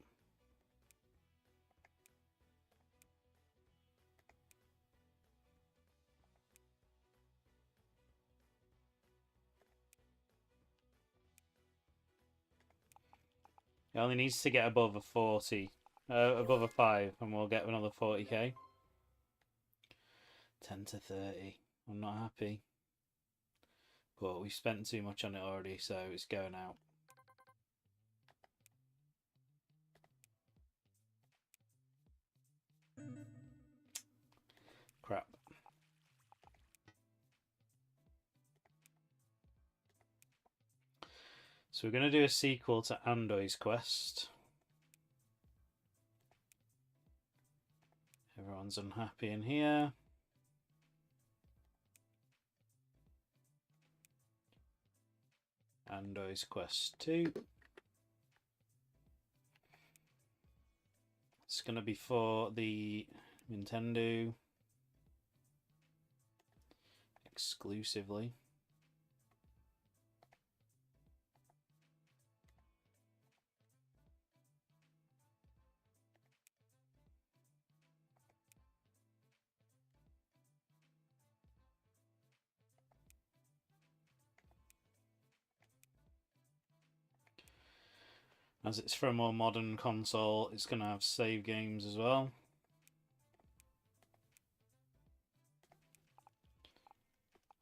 It only needs to get above a 40, above a 5, and we'll get another 40k. 10 to 30. I'm not happy. But we've spent too much on it already, so it's going out. Crap. So we're going to do a sequel to Andoy's Quest. Everyone's unhappy in here. Andoy's Quest 2. It's going to be for the Mintendu exclusively. As it's for a more modern console, it's going to have save games as well.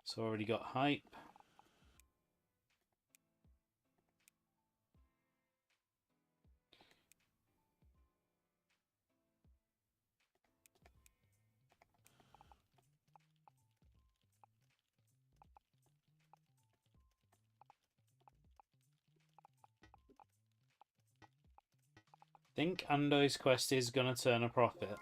It's already got hype. I think Andoy's Quest is going to turn a profit.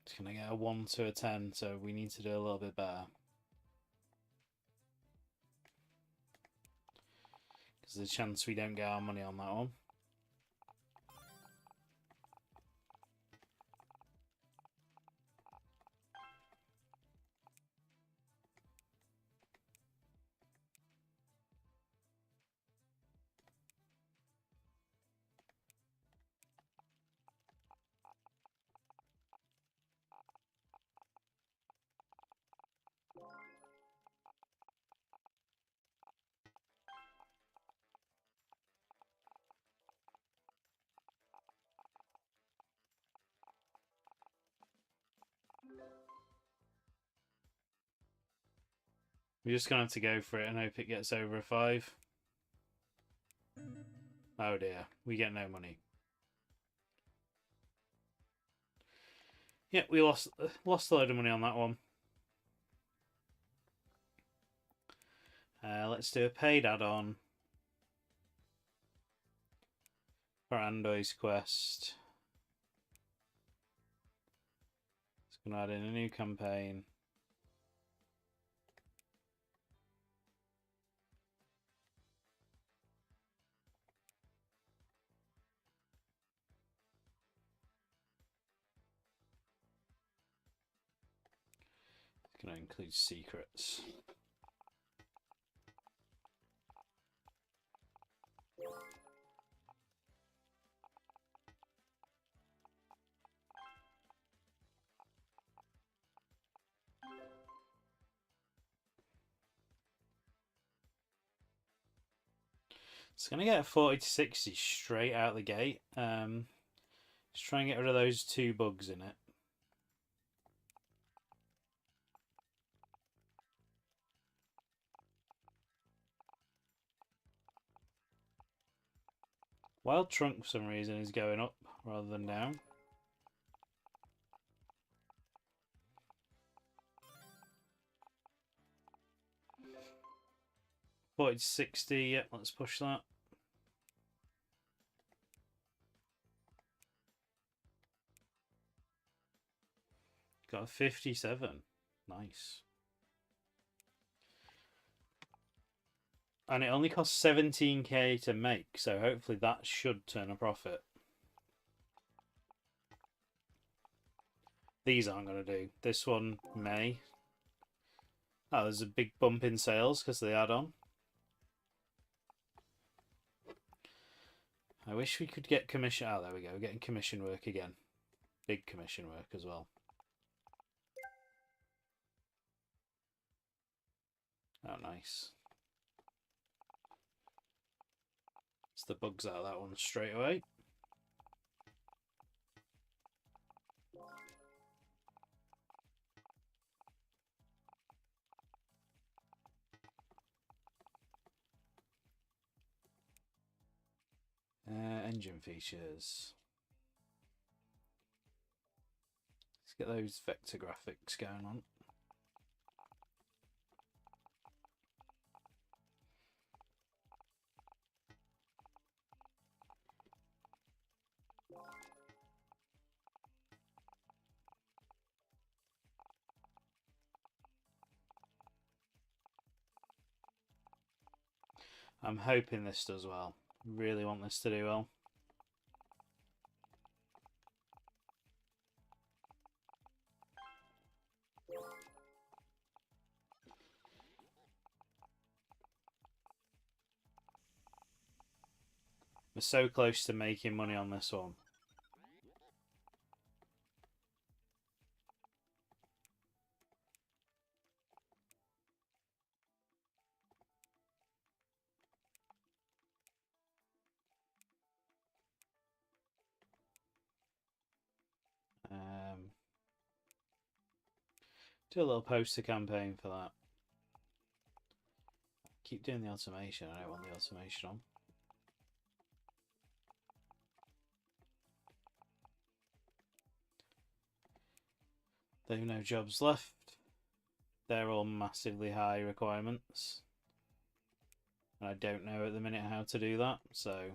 It's going to get a 1 to a 10, so we need to do a little bit better. Because there's a chance we don't get our money on that one. We're just going to have to go for it and hope it gets over a 5. Oh dear, we get no money. Yeah, we lost a load of money on that one. Let's do a paid add-on for Andoy's quest. It's going to add in a new campaign. It's going to include secrets. It's going to get a 40 to 60 straight out the gate. Just try and get rid of those 2 bugs in it. Wild Trunk, for some reason, is going up rather than down. Forty to 60, yeah, let's push that. Got a 57. Nice. And it only costs 17k to make, so hopefully that should turn a profit. These aren't going to do. This one may. Oh, there's a big bump in sales because of the add-on. I wish we could get commission. Oh, there we go. We're getting commission work again. Big commission work as well. Oh, nice. It's the bugs out of that one straight away. Engine features. Let's get those vector graphics going on. I'm hoping this does well. Really want this to do well. We're so close to making money on this one. Do a little poster campaign for that. Keep doing the automation. I don't want the automation on. They've no jobs left. They're all massively high requirements. And I don't know at the minute how to do that, so...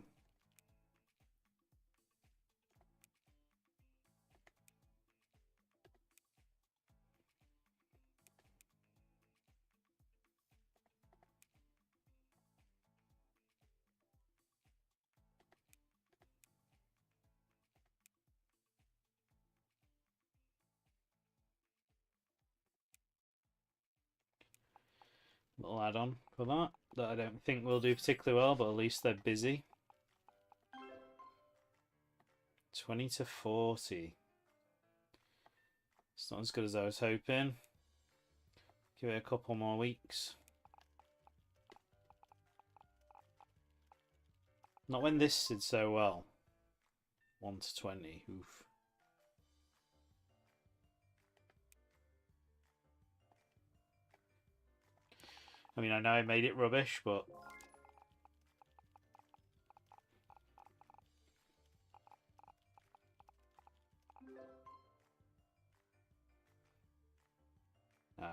little add-on for that I don't think will do particularly well, but at least they're busy. 20 to 40. It's not as good as I was hoping. Give it a couple more weeks. Not when this did so well. 1 to 20. Oof. I mean, I know I made it rubbish, but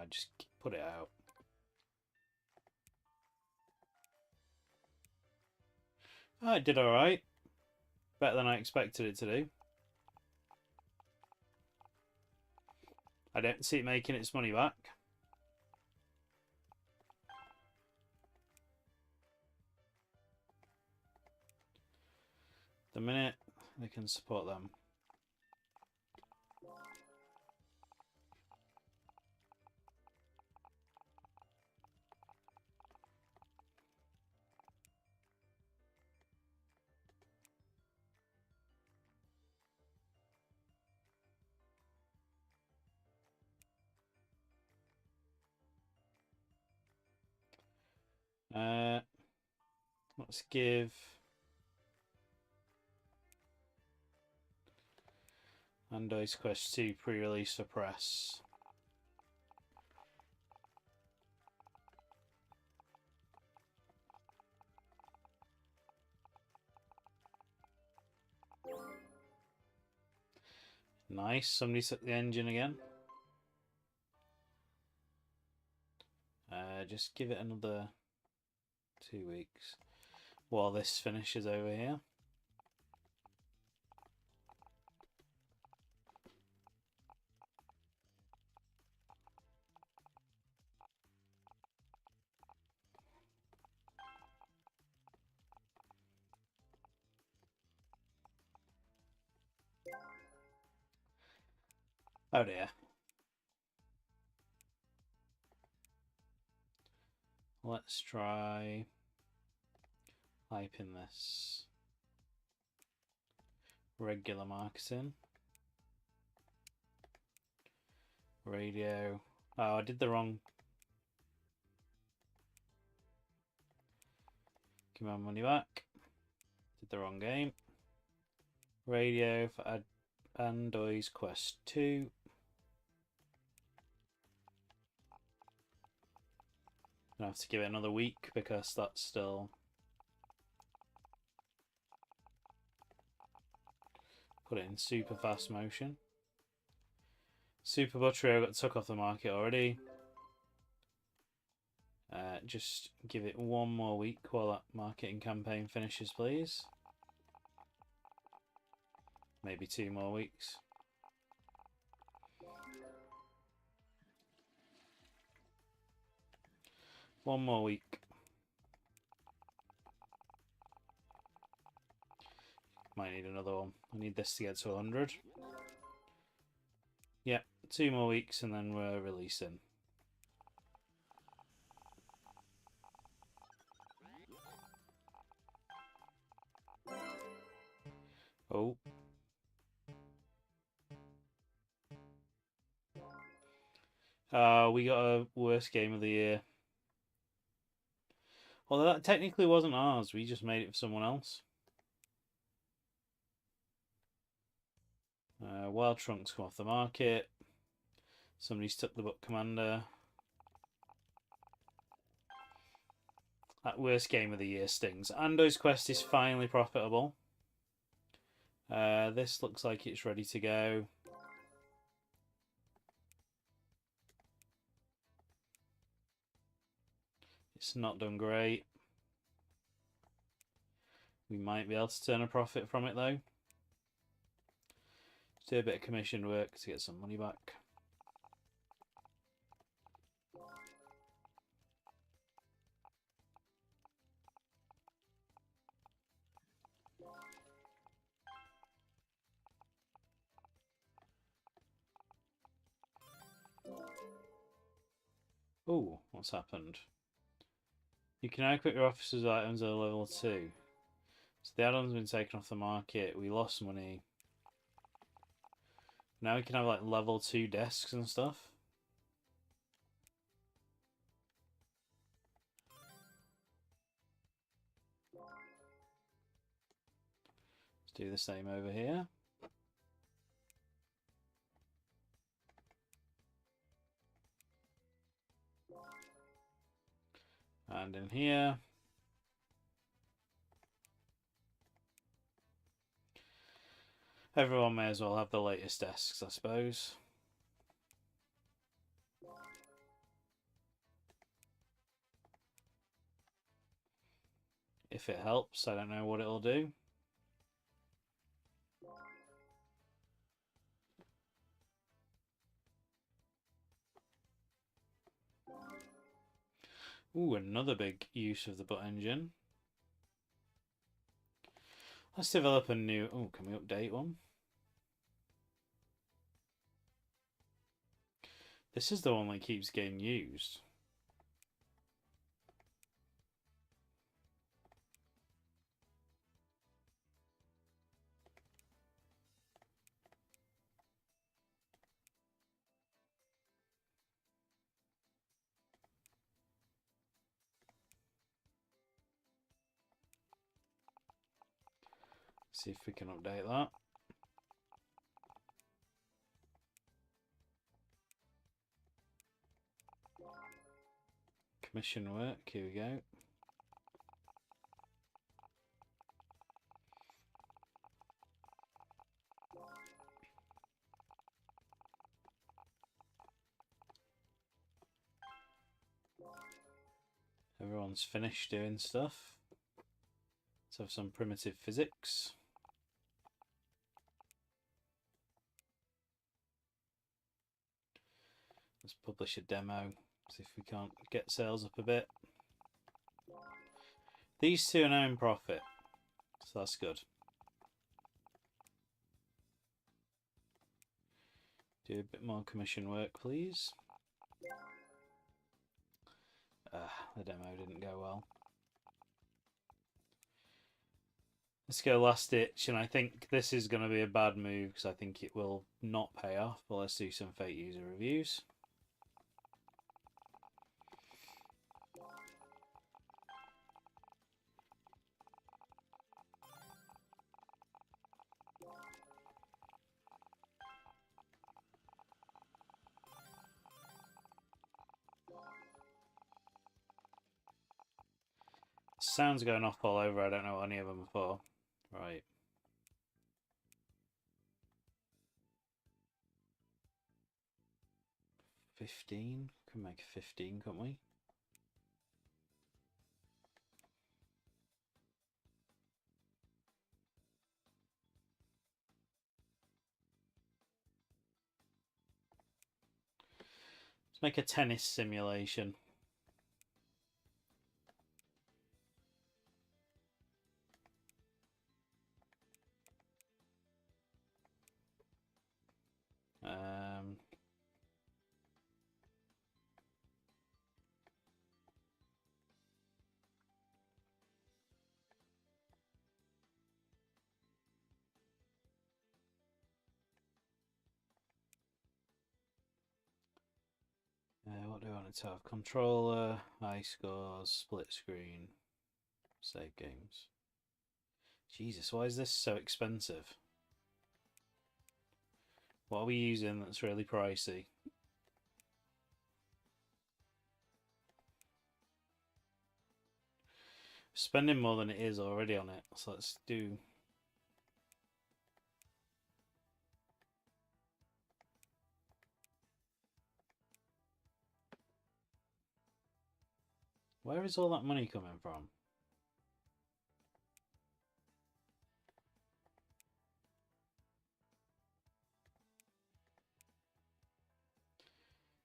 just put it out. Oh, it did alright. Better than I expected it to do. I don't see it making its money back. The minute they can support them. Let's give Ando's Quest 2 pre-release for press. Nice, somebody set the engine again. Just give it another 2 weeks while this finishes over here. Oh dear. Let's try typing this. Regular marketing. Radio. Oh, I did the wrong. Give my money back. Did the wrong game. Radio for Ando's Quest 2. I have to give it another week because that's still. Put it in super fast motion. Super Buttery got took off the market already. Just give it one more week while that marketing campaign finishes, please. Maybe 2 more weeks. One more week. Might need another one. I need this to get to 100. Yeah, 2 more weeks and then we're releasing. Oh. We got a worst game of the year. Although that technically wasn't ours, we just made it for someone else. Wild Trunks come off the market. Somebody's took the Book Commander. That worst game of the year stings. Ando's Quest is finally profitable. This looks like it's ready to go. It's not done great. We might be able to turn a profit from it though. Do a bit of commission work to get some money back. Oh, what's happened? You can now equip your officer's items at level 2. So the add-on's been taken off the market. We lost money. Now we can have like level 2 desks and stuff. Let's do the same over here. And in here, everyone may as well have the latest desks, I suppose. If it helps, I don't know what it'll do. Ooh, another big use of the butt engine. Let's develop a new... Oh, can we update one? This is the one that keeps getting used. See if we can update that. Commission work, here we go. Everyone's finished doing stuff. Let's have some primitive physics. Let's publish a demo, see if we can't get sales up a bit. These two are now in profit, so that's good. Do a bit more commission work, please. The demo didn't go well. Let's go last ditch, and I think this is going to be a bad move because I think it will not pay off, but let's do some fake user reviews. Sounds going off all over, I don't know what any of them are for. Right. $15? Can make 15, can't we? Let's make a tennis simulation. What do I want it to have? Controller, high scores, split screen, save games. Jesus, why is this so expensive? What are we using that's really pricey? Spending more than it is already on it, so let's do... Where is all that money coming from?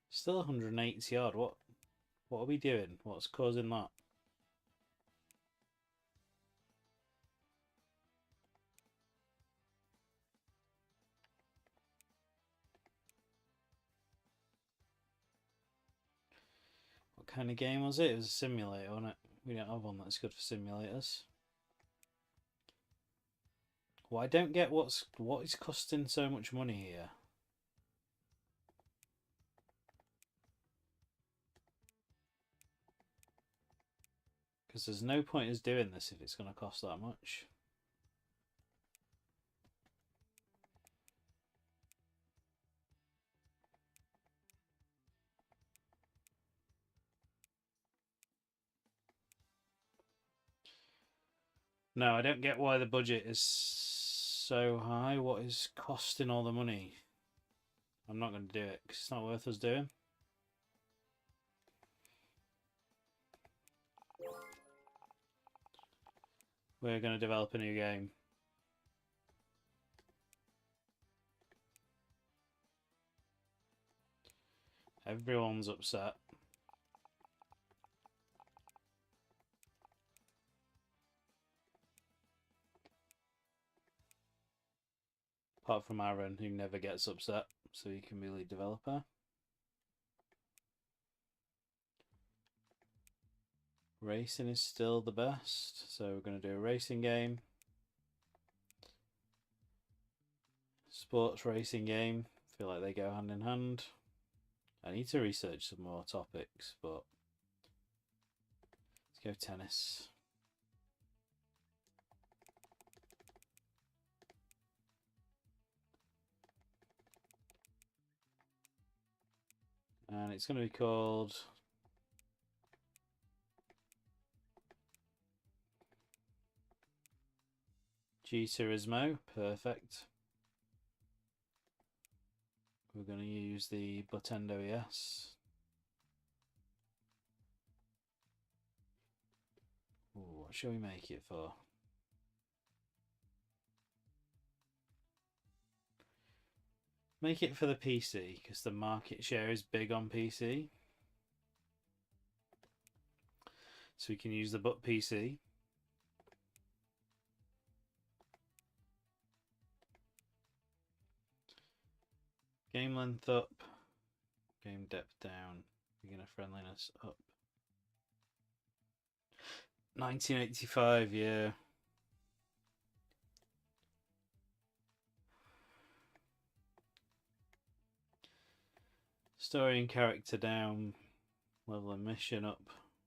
Still 180 odd. What are we doing? What's causing that? What kind of game was it? It was a simulator, wasn't it? We don't have one that's good for simulators. Well, I don't get what is costing so much money here. Because there's no point us doing this if it's going to cost that much. No, I don't get why the budget is so high. What is costing all the money? I'm not going to do it because it's not worth us doing. We're going to develop a new game. Everyone's upset. Apart from Aaron, who never gets upset, so he can be lead developer. Racing is still the best, so we're going to do a racing game. Sports racing game. Feel like they go hand in hand. I need to research some more topics, but let's go tennis. And it's going to be called G-Turismo. Perfect. We're going to use the Mintendu ES. Ooh, what shall we make it for? Make it for the PC, because the market share is big on PC. So we can use the butt PC. Game length up. Game depth down. Beginner friendliness up. 1985, yeah. Story and character down. Level and mission up.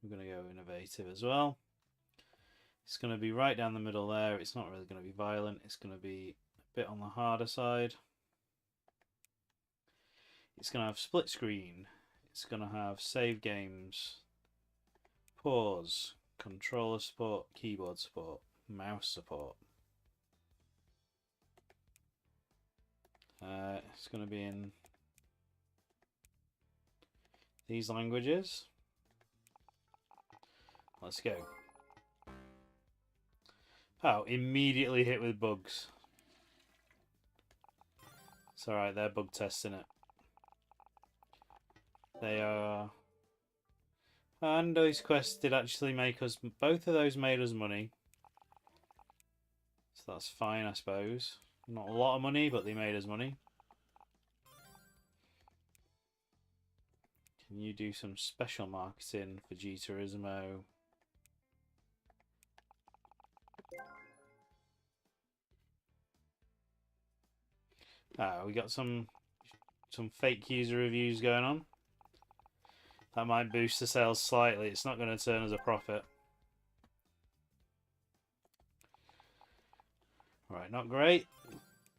We're going to go innovative as well. It's going to be right down the middle there. It's not really going to be violent. It's going to be a bit on the harder side. It's going to have split screen. It's going to have save games, pause, controller support, keyboard support, mouse support. It's going to be in these languages. Let's go. Oh, immediately hit with bugs. It's alright, they're bug testing it. They are. And those quests did actually make us. Both of those made us money. So that's fine, I suppose. Not a lot of money, but they made us money. Can you do some special marketing for G-Turismo? Ah, we got some fake user reviews going on. That might boost the sales slightly. It's not going to turn us a profit. Right, not great.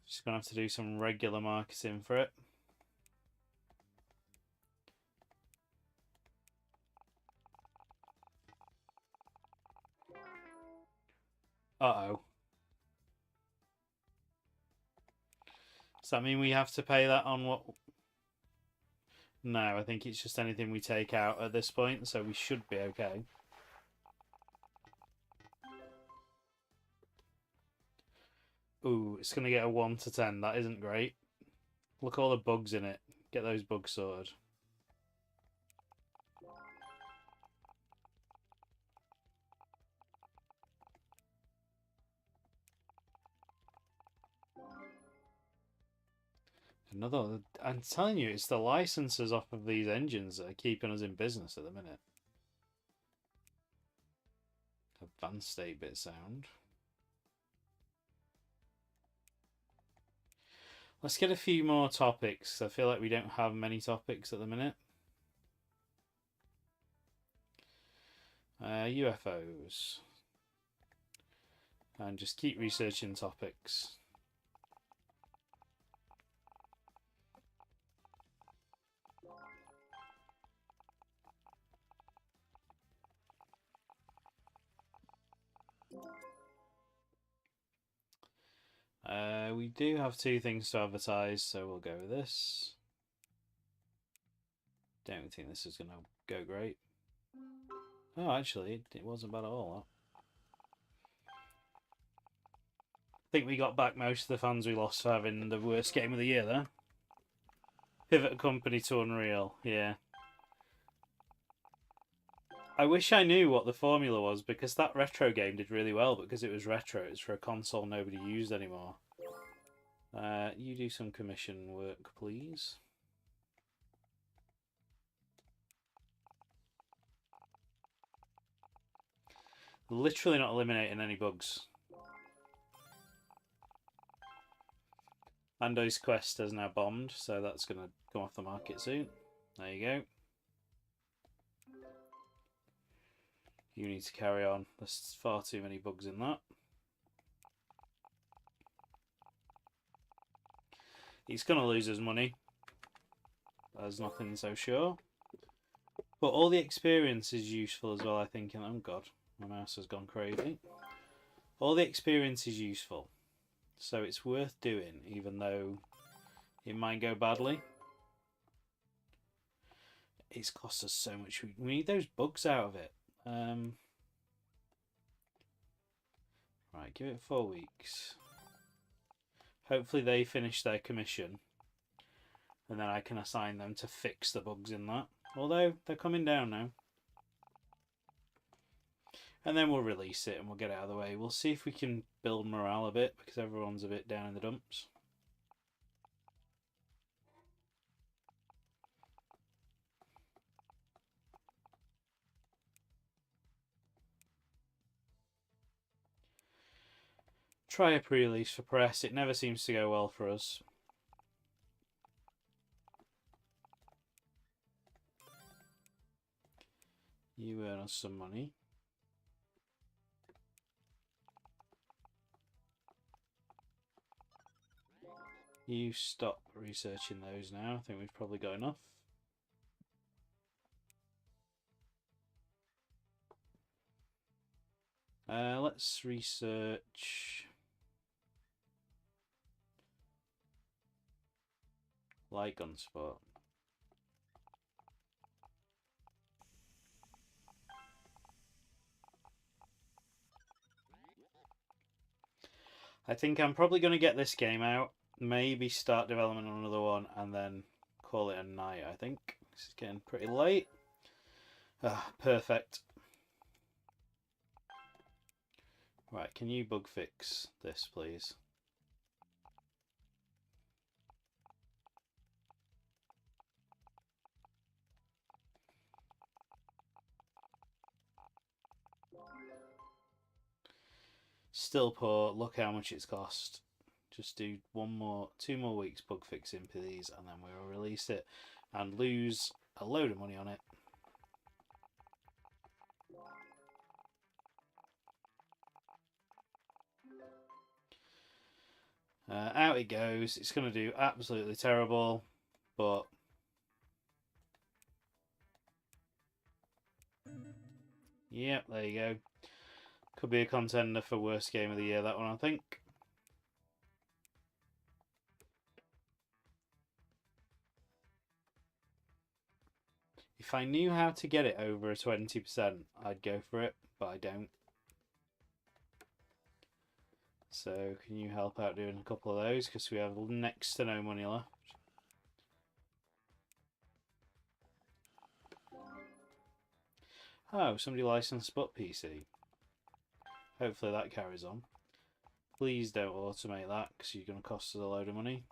Just going to have to do some regular marketing for it. Uh-oh. Does that mean we have to pay that on what? No, I think it's just anything we take out at this point, so we should be okay. Ooh, it's going to get a 1 to 10. That isn't great. Look at all the bugs in it. Get those bugs sorted. Another. I'm telling you, it's the licenses off of these engines that are keeping us in business at the minute. Advanced 8-bit sound. Let's get a few more topics. I feel like we don't have many topics at the minute. UFOs. And just keep researching topics. do have 2 things to advertise, so we'll go with this. Don't think this is going to go great. Oh, actually, it wasn't bad at all. I think we got back most of the fans we lost for having the worst game of the year there. Pivot company to Unreal, yeah. I wish I knew what the formula was, because that retro game did really well, because it was retro. It's for a console nobody used anymore. You do some commission work, please. Literally not eliminating any bugs. Mando's quest has now bombed, so that's going to come off the market soon. There you go. You need to carry on. There's far too many bugs in that. He's going to lose his money. There's nothing so sure. But all the experience is useful as well, I think. And oh god, my mouse has gone crazy. All the experience is useful. So it's worth doing, even though it might go badly. It's cost us so much. We need those bugs out of it. Right, give it 4 weeks. Hopefully they finish their commission. And then I can assign them to fix the bugs in that. Although, they're coming down now. And then we'll release it and we'll get it out of the way. We'll see if we can build morale a bit, because everyone's a bit down in the dumps. Try a pre-release for press. It never seems to go well for us. You earn us some money. You stop researching those now. I think we've probably got enough. Let's research light gun sport. I think I'm probably going to get this game out, maybe start development on another one, and then call it a night, I think. This is getting pretty late. Perfect. Right, can you bug fix this, please? Still poor. Look how much it's cost. Just do 2 more weeks bug fixing, please, and then we'll release it and lose a load of money on it. Out it goes. It's going to do absolutely terrible, but yep, there you go. Could be a contender for worst game of the year, that one, I think. If I knew how to get it over a 20%, I'd go for it, but I don't. So can you help out doing a couple of those, because we have next to no money left. Oh, somebody licensed Spot PC. Hopefully that carries on. Please don't automate that, because you're going to cost us a load of money.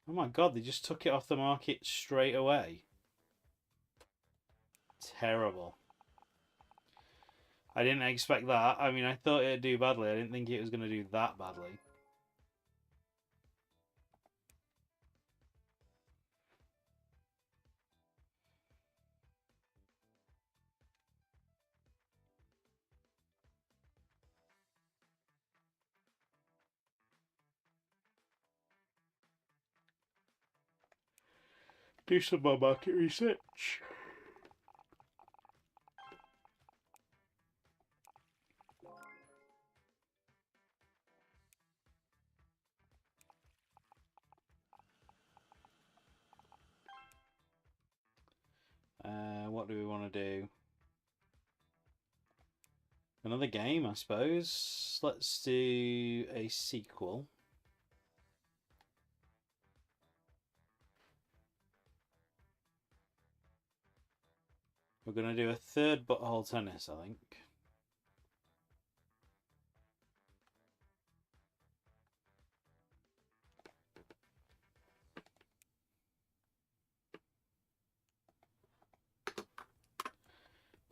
Oh my god, they just took it off the market straight away. Terrible. I didn't expect that. I mean, I thought it'd do badly. I didn't think it was going to do that badly. Do some more market research. want to do? Another game, I suppose. Let's do a sequel. We're going to do a third butthole tennis, I think.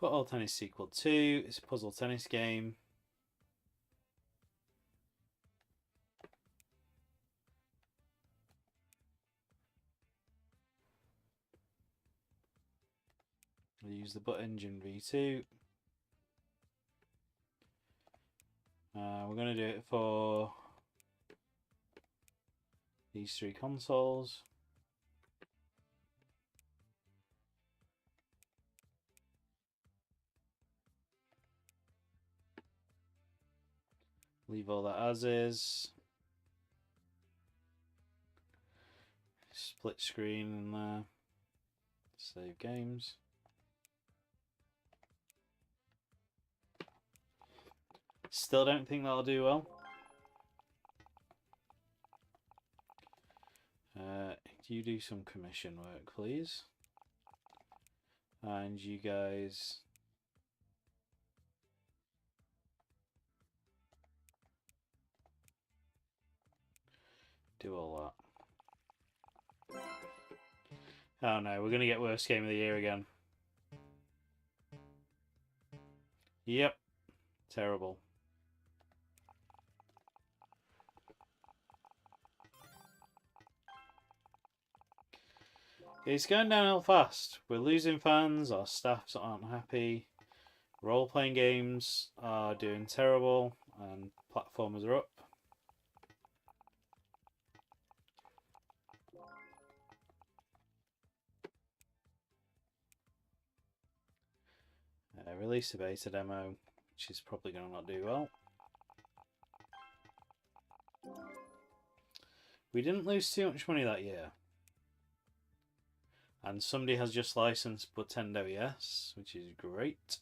Butthole tennis sequel 2. It's a puzzle tennis game. We'll use the Butt Engine V2. We're going to do it for these 3 consoles. Leave all that as is. Split screen in there. Save games. Still don't think that'll do well. You do some commission work, please. And you guys do all that. Oh no, we're going to get worst game of the year again. Yep. Terrible. It's going downhill fast. We're losing fans, our staffs aren't happy, role-playing games are doing terrible, and platformers are up. Release a beta demo, which is probably going to not do well. We didn't lose too much money that year. And somebody has just licensed Mintendu, yes, which is great.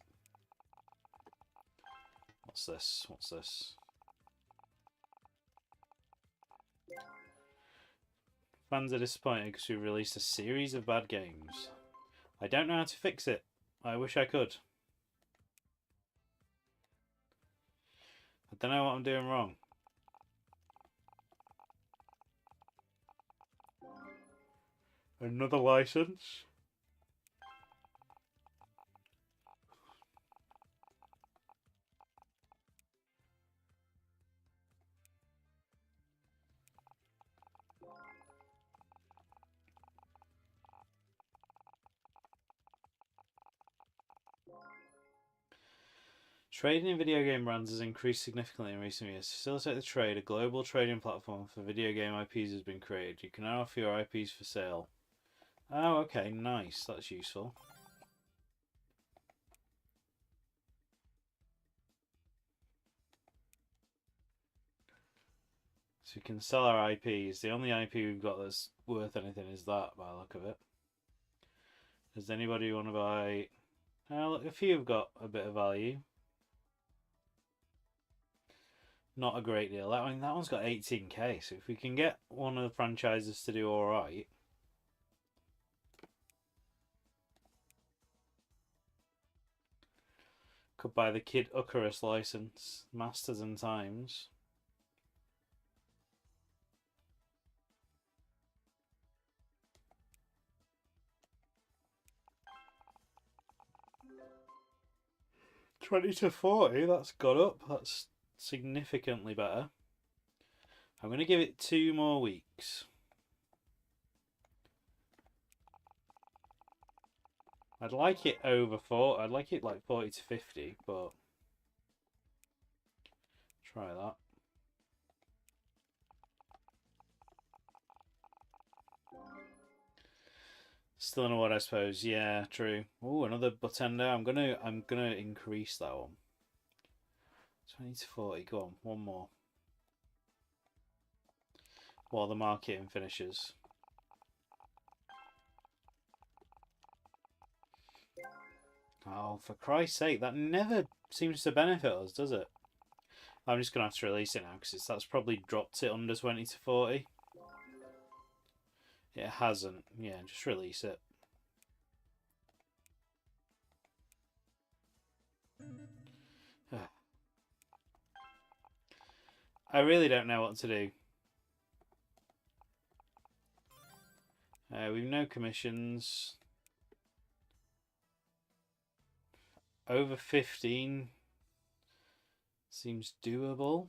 What's this? What's this? Fans are disappointed because we released a series of bad games. I don't know how to fix it. I wish I could. I don't know what I'm doing wrong. Another license. Trading in video game brands has increased significantly in recent years. To facilitate the trade, a global trading platform for video game IPs has been created. You can now offer your IPs for sale. Oh, okay, nice. That's useful. So we can sell our IPs. The only IP we've got that's worth anything is that, by the look of it. Does anybody want to buy... look, a few have got a bit of value. Not a great deal. That one's got 18k, so if we can get one of the franchises to do alright... Could buy the Kid Icarus license, Masters and Times. $20 to $40, that's got up. That's significantly better. I'm going to give it 2 more weeks. I'd like it over 4. I'd like it like 40 to 50, but try that. Still an award, I suppose. Yeah, true. Oh, another Mintendu. I'm gonna increase that one. 20 to 40. Go on, one more. While the marketing Oh, for Christ's sake, that never seems to benefit us, does it? I'm just going to have to release it now because that's probably dropped it under 20 to 40. It hasn't. Yeah, just release it. I really don't know what to do. We've no commissions. Over 15 seems doable.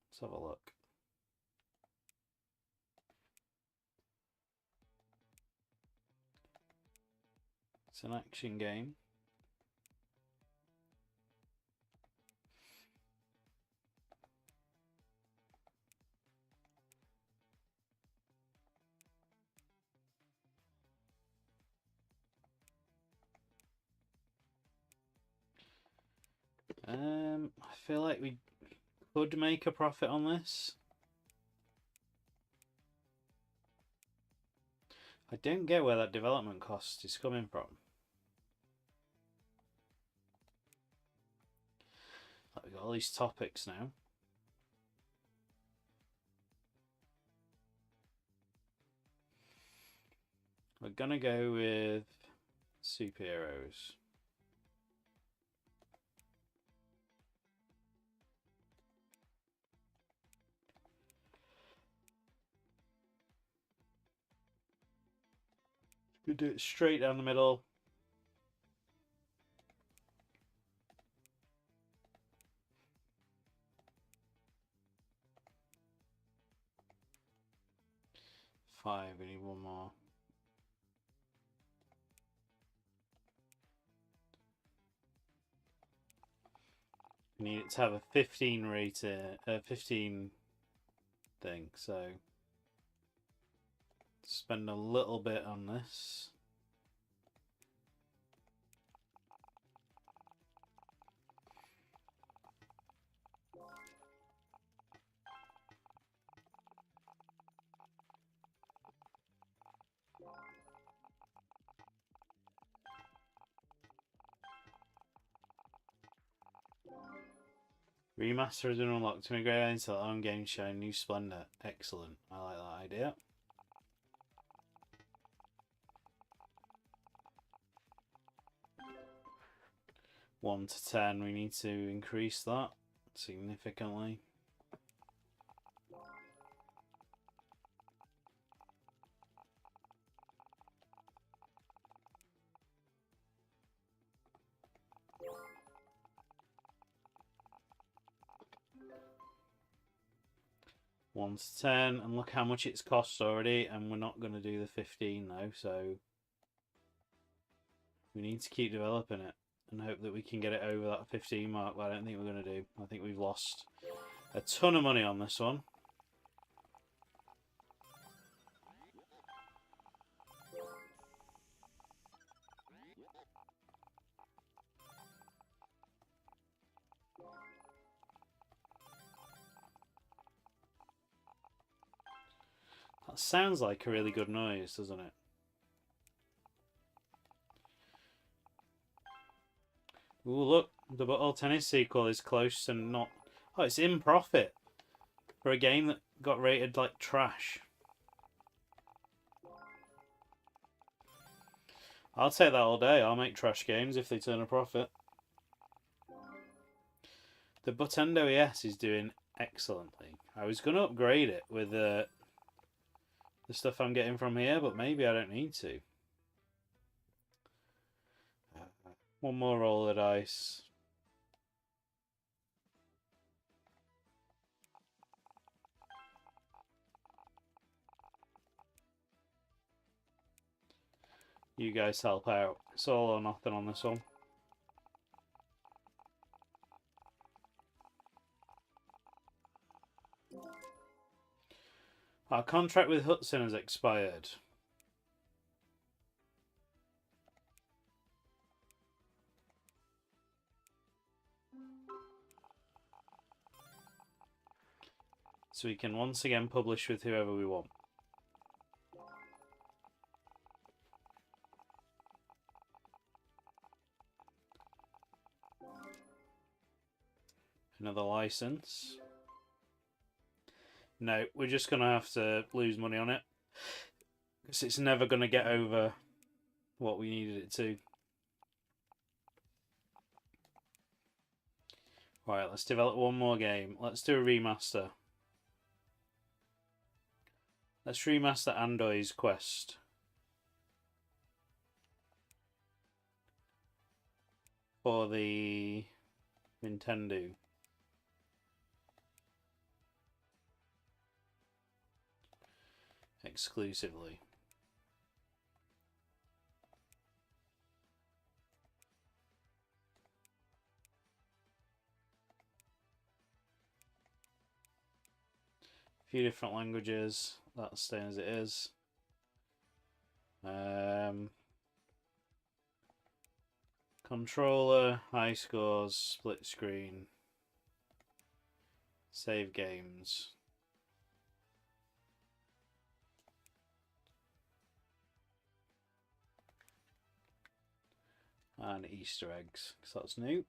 Let's have a look. It's an action game. I feel like we could make a profit on this. I don't get where that development cost is coming from. Like, we've got all these topics now. We're gonna go with superheroes. We do it straight down the middle. Five, we need one more. We need it to have a 15 rating, 15 thing, so spend a little bit on this. Remaster has been unlocked to migrate into our own game showing new splendor. Excellent. I like that idea. One to 10, we need to increase that significantly. One to 10, and look how much it's cost already, and we're not going to do the 15 though, so we need to keep developing it and hope that we can get it over that 15 mark, but I don't think we're going to do. I think we've lost a ton of money on this one. That sounds like a really good noise, doesn't it? Ooh, look, the Butthole Tennis sequel is close and not... Oh, it's in profit for a game that got rated like trash. I'll take that all day. I'll make trash games if they turn a profit. The Mintendu ES is doing excellently. I was going to upgrade it with the stuff I'm getting from here, but maybe I don't need to. One more roll of dice. You guys help out. It's all or nothing on this one. Our contract with Hudson has expired. So we can once again publish with whoever we want. Another license. No, we're just going to have to lose money on it. Because it's never going to get over what we needed it to. Right, let's develop one more game. Let's do a remaster. Let's remaster Andoy's Quest. For the Mintendu. Exclusively. A few different languages. That's staying as it is. Controller, high scores, split screen, save games. And Easter eggs, because that's new.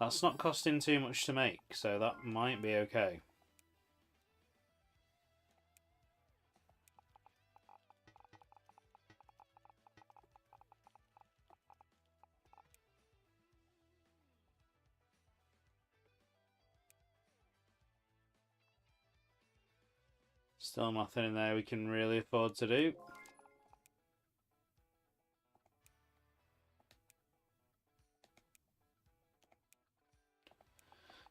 That's not costing too much to make, so that might be okay. Still nothing in there we can really afford to do.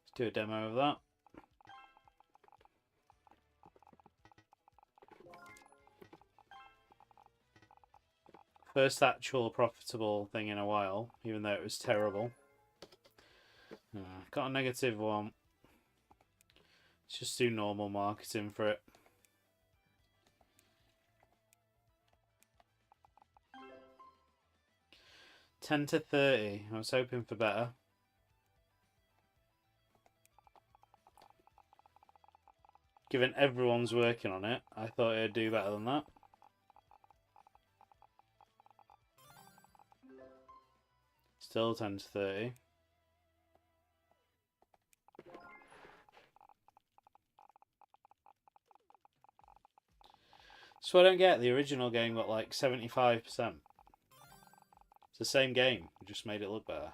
Let's do a demo of that. First actual profitable thing in a while, even though it was terrible. Got a negative one. Let's just do normal marketing for it. $10 to $30. I was hoping for better. Given everyone's working on it, I thought it'd do better than that. Still 10 to 30. So I don't get, the original game got like 75%. It's the same game, we just made it look better.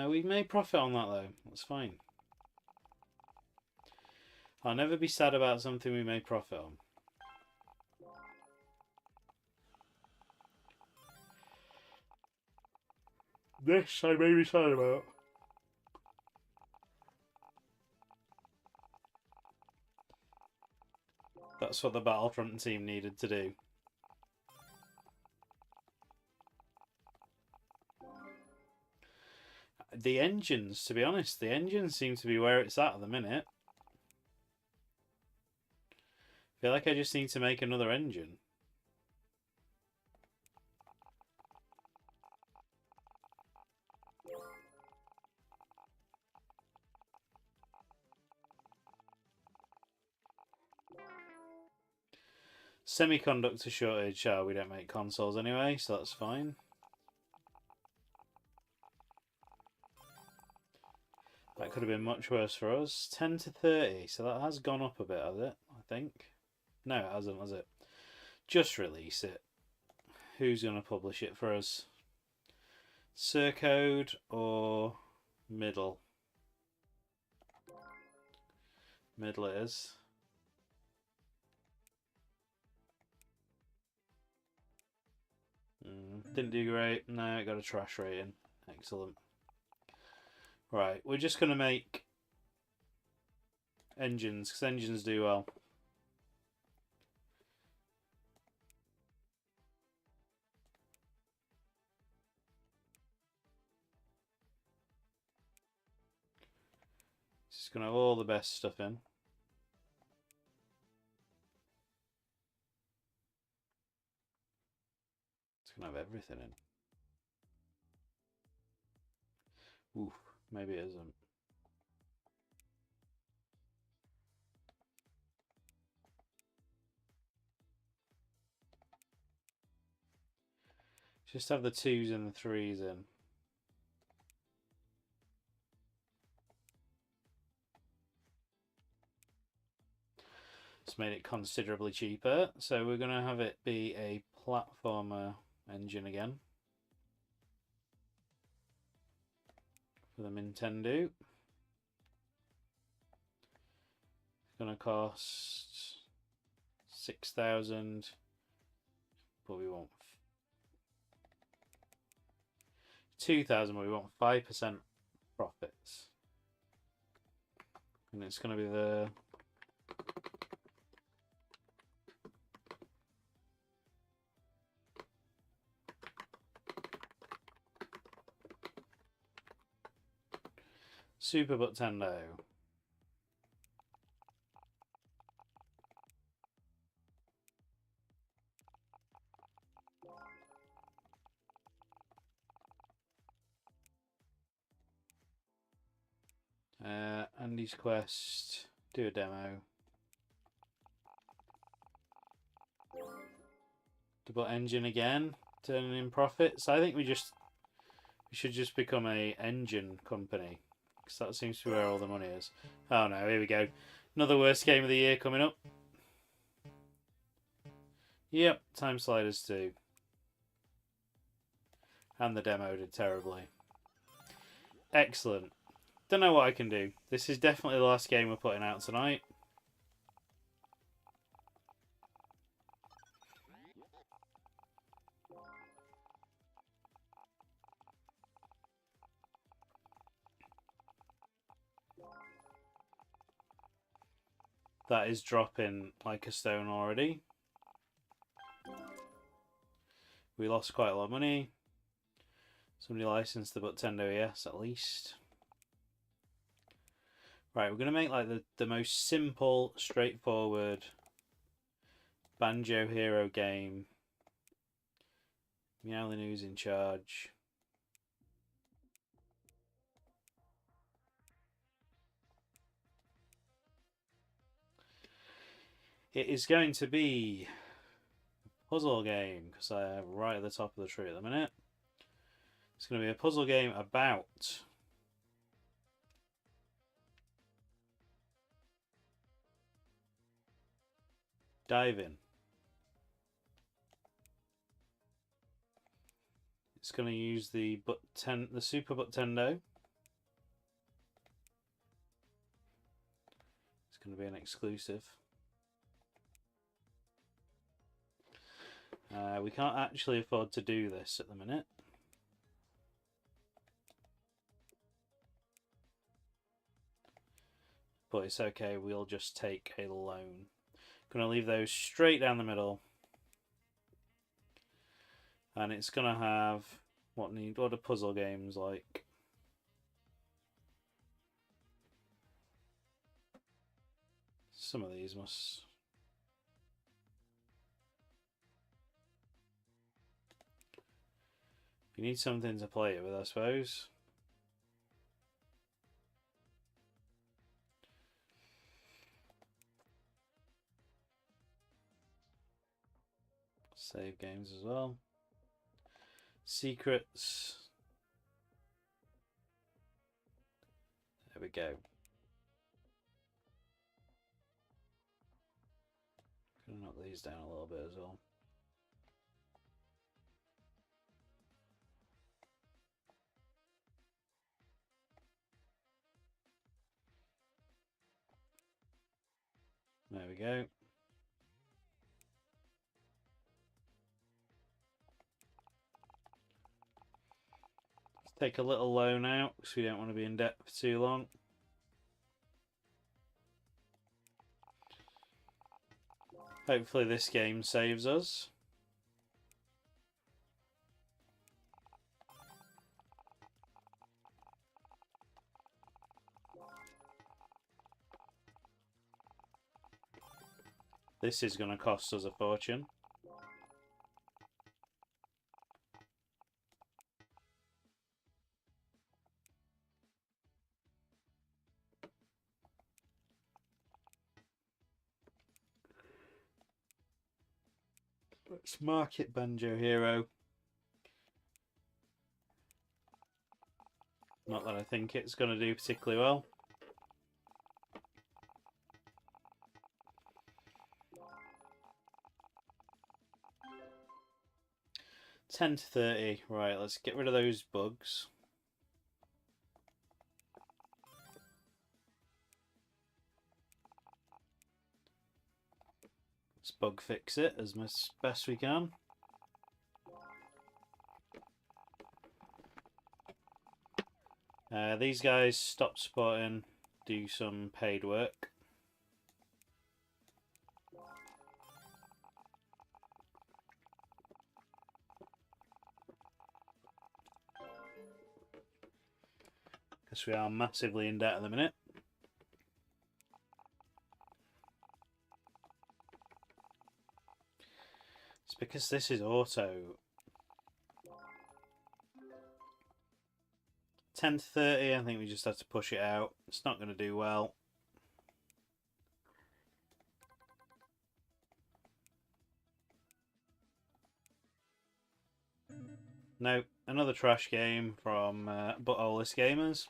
We made profit on that though, that's fine. I'll never be sad about something we made profit on. This I may be sad about. That's what the Battlefront team needed to do. The engines, to be honest, the engines seem to be where it's at the minute. I feel like I just need to make another engine. Semiconductor shortage. We don't make consoles anyway, so that's fine. That could have been much worse for us. 10 to 30, so that has gone up a bit, has it? I think. No, it hasn't, has it? Just release it. Who's going to publish it for us? Surcode or Middle? Middle it is. Didn't do great. No, it got a trash rating. Excellent. Right, we're just going to make engines, because engines do well. Just going to have all the best stuff in. It's going to have everything in. Oof, maybe it isn't. Just have the 2s and the 3s in. It's made it considerably cheaper. So we're going to have it be a platformer engine again. For the Mintendu. It's going to cost 6,000, but we want 2,000, but we want 5% profits. And it's going to be the Super Mintendu. Andy's Quest, do a demo. Double engine again, turning in profits. I think we should just become a engine company, because that seems to be where all the money is. Oh no, here we go. Another worst game of the year coming up. Yep, Time Sliders 2. And the demo did terribly. Excellent. Don't know what I can do. This is definitely the last game we're putting out tonight. That is dropping like a stone already. We lost quite a lot of money. Somebody licensed the Mintendu ES at least. Right, we're going to make like the most simple, straightforward Banjo Hero game. Meowlinu's in charge. It is going to be a puzzle game, because I am right at the top of the tree at the minute. It's going to be a puzzle game about diving. It's going to use the Super Mintendu. It's going to be an exclusive. We can't actually afford to do this at the minute. But it's okay, we'll just take a loan. Gonna leave those straight down the middle. And it's gonna have what are puzzle games like? Some of these must. You need something to play it with, I suppose. Save games as well. Secrets. There we go. Gonna knock these down a little bit as well. There we go. Let's take a little loan out because we don't want to be in debt for too long. Hopefully this game saves us. This is going to cost us a fortune. Let's market Banjo Hero. Not that I think it's going to do particularly well. $10 to $30. Right, let's get rid of those bugs. Let's bug fix it as best we can. These guys stop spotting, do some paid work. Because we are massively in debt at the minute. It's because this is auto. 10 to 30, I think we just have to push it out. It's not going to do well. Nope, another trash game from Butthole Gamers.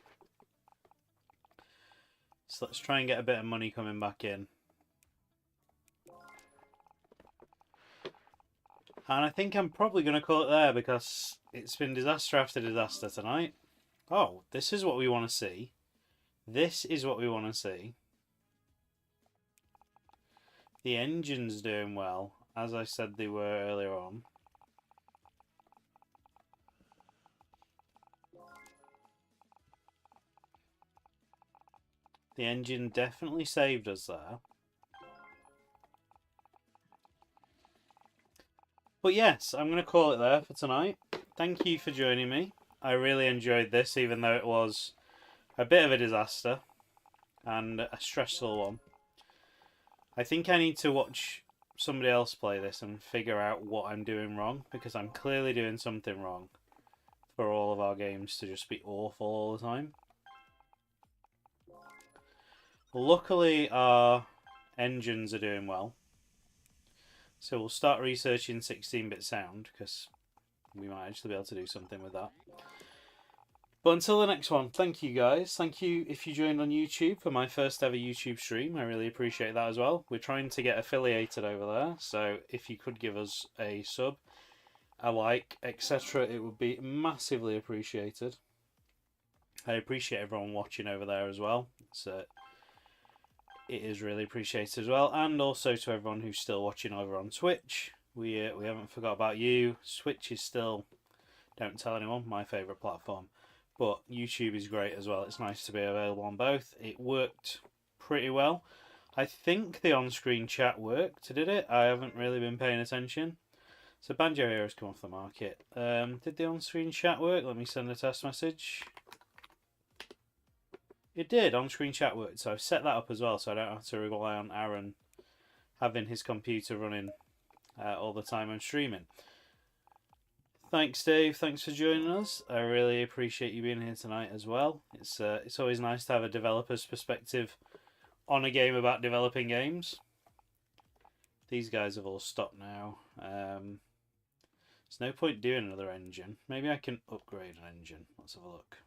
So let's try and get a bit of money coming back in. And I think I'm probably going to call it there because it's been disaster after disaster tonight. Oh, this is what we want to see. This is what we want to see. The engine's doing well, as I said they were earlier on. The engine definitely saved us there. But yes, I'm going to call it there for tonight. Thank you for joining me. I really enjoyed this, even though it was a bit of a disaster and a stressful one. I think I need to watch somebody else play this and figure out what I'm doing wrong, because I'm clearly doing something wrong for all of our games to just be awful all the time. Luckily, our engines are doing well. So we'll start researching 16-bit sound, because we might actually be able to do something with that. But until the next one, thank you guys. Thank you if you joined on YouTube for my first ever YouTube stream. I really appreciate that as well. We're trying to get affiliated over there, so if you could give us a sub, a like, etc., it would be massively appreciated. I appreciate everyone watching over there as well. It is really appreciated as well, and also to everyone who's still watching over on Twitch. We haven't forgot about you. Switch is still, don't tell anyone, my favourite platform. But YouTube is great as well. It's nice to be available on both. It worked pretty well. I think the on-screen chat worked, did it? I haven't really been paying attention. So Banjo Hero's come off the market. Did the on-screen chat work? Let me send a test message. It did. On-screen chat worked. So I've set that up as well, so I don't have to rely on Aaron having his computer running all the time I'm streaming. Thanks, Dave. Thanks for joining us. I really appreciate you being here tonight as well. It's always nice to have a developer's perspective on a game about developing games. These guys have all stopped now. There's no point doing another engine. Maybe I can upgrade an engine. Let's have a look.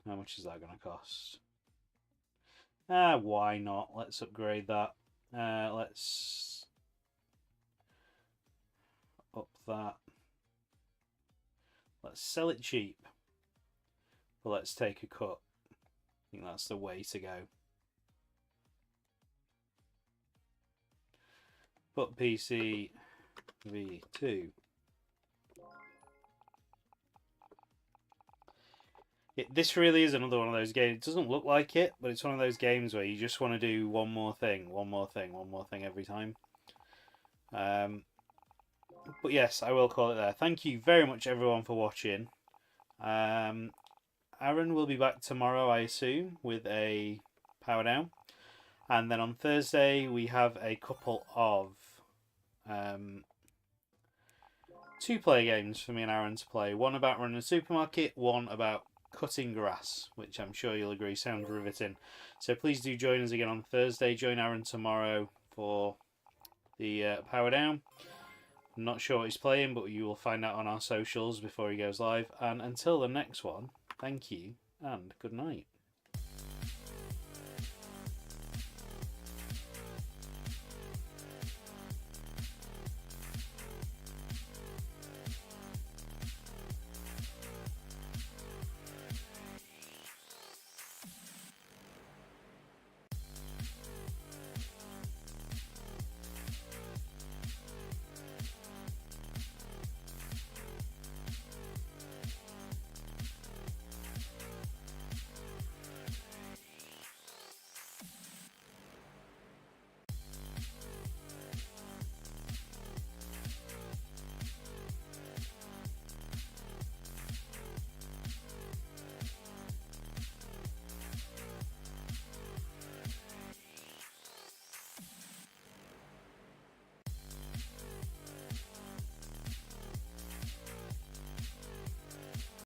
How much is that going to cost? Why not? Let's upgrade that. Let's up that. Let's sell it cheap. But let's take a cut. I think that's the way to go. Put PC V2. This really is another one of those games. It doesn't look like it, but it's one of those games where you just want to do one more thing, one more thing, one more thing every time. But yes, I will call it there. Thank you very much, everyone, for watching. Aaron will be back tomorrow, I assume, with a Power Down. And then on Thursday, we have a couple of two-player games for me and Aaron to play. One about running a supermarket, one about cutting grass, which I'm sure you'll agree sounds riveting. So please do join us again on Thursday. Join Aaron tomorrow for the power down. I'm not sure what he's playing, but you will find out on our socials before he goes live. And until the next one, thank you and good night.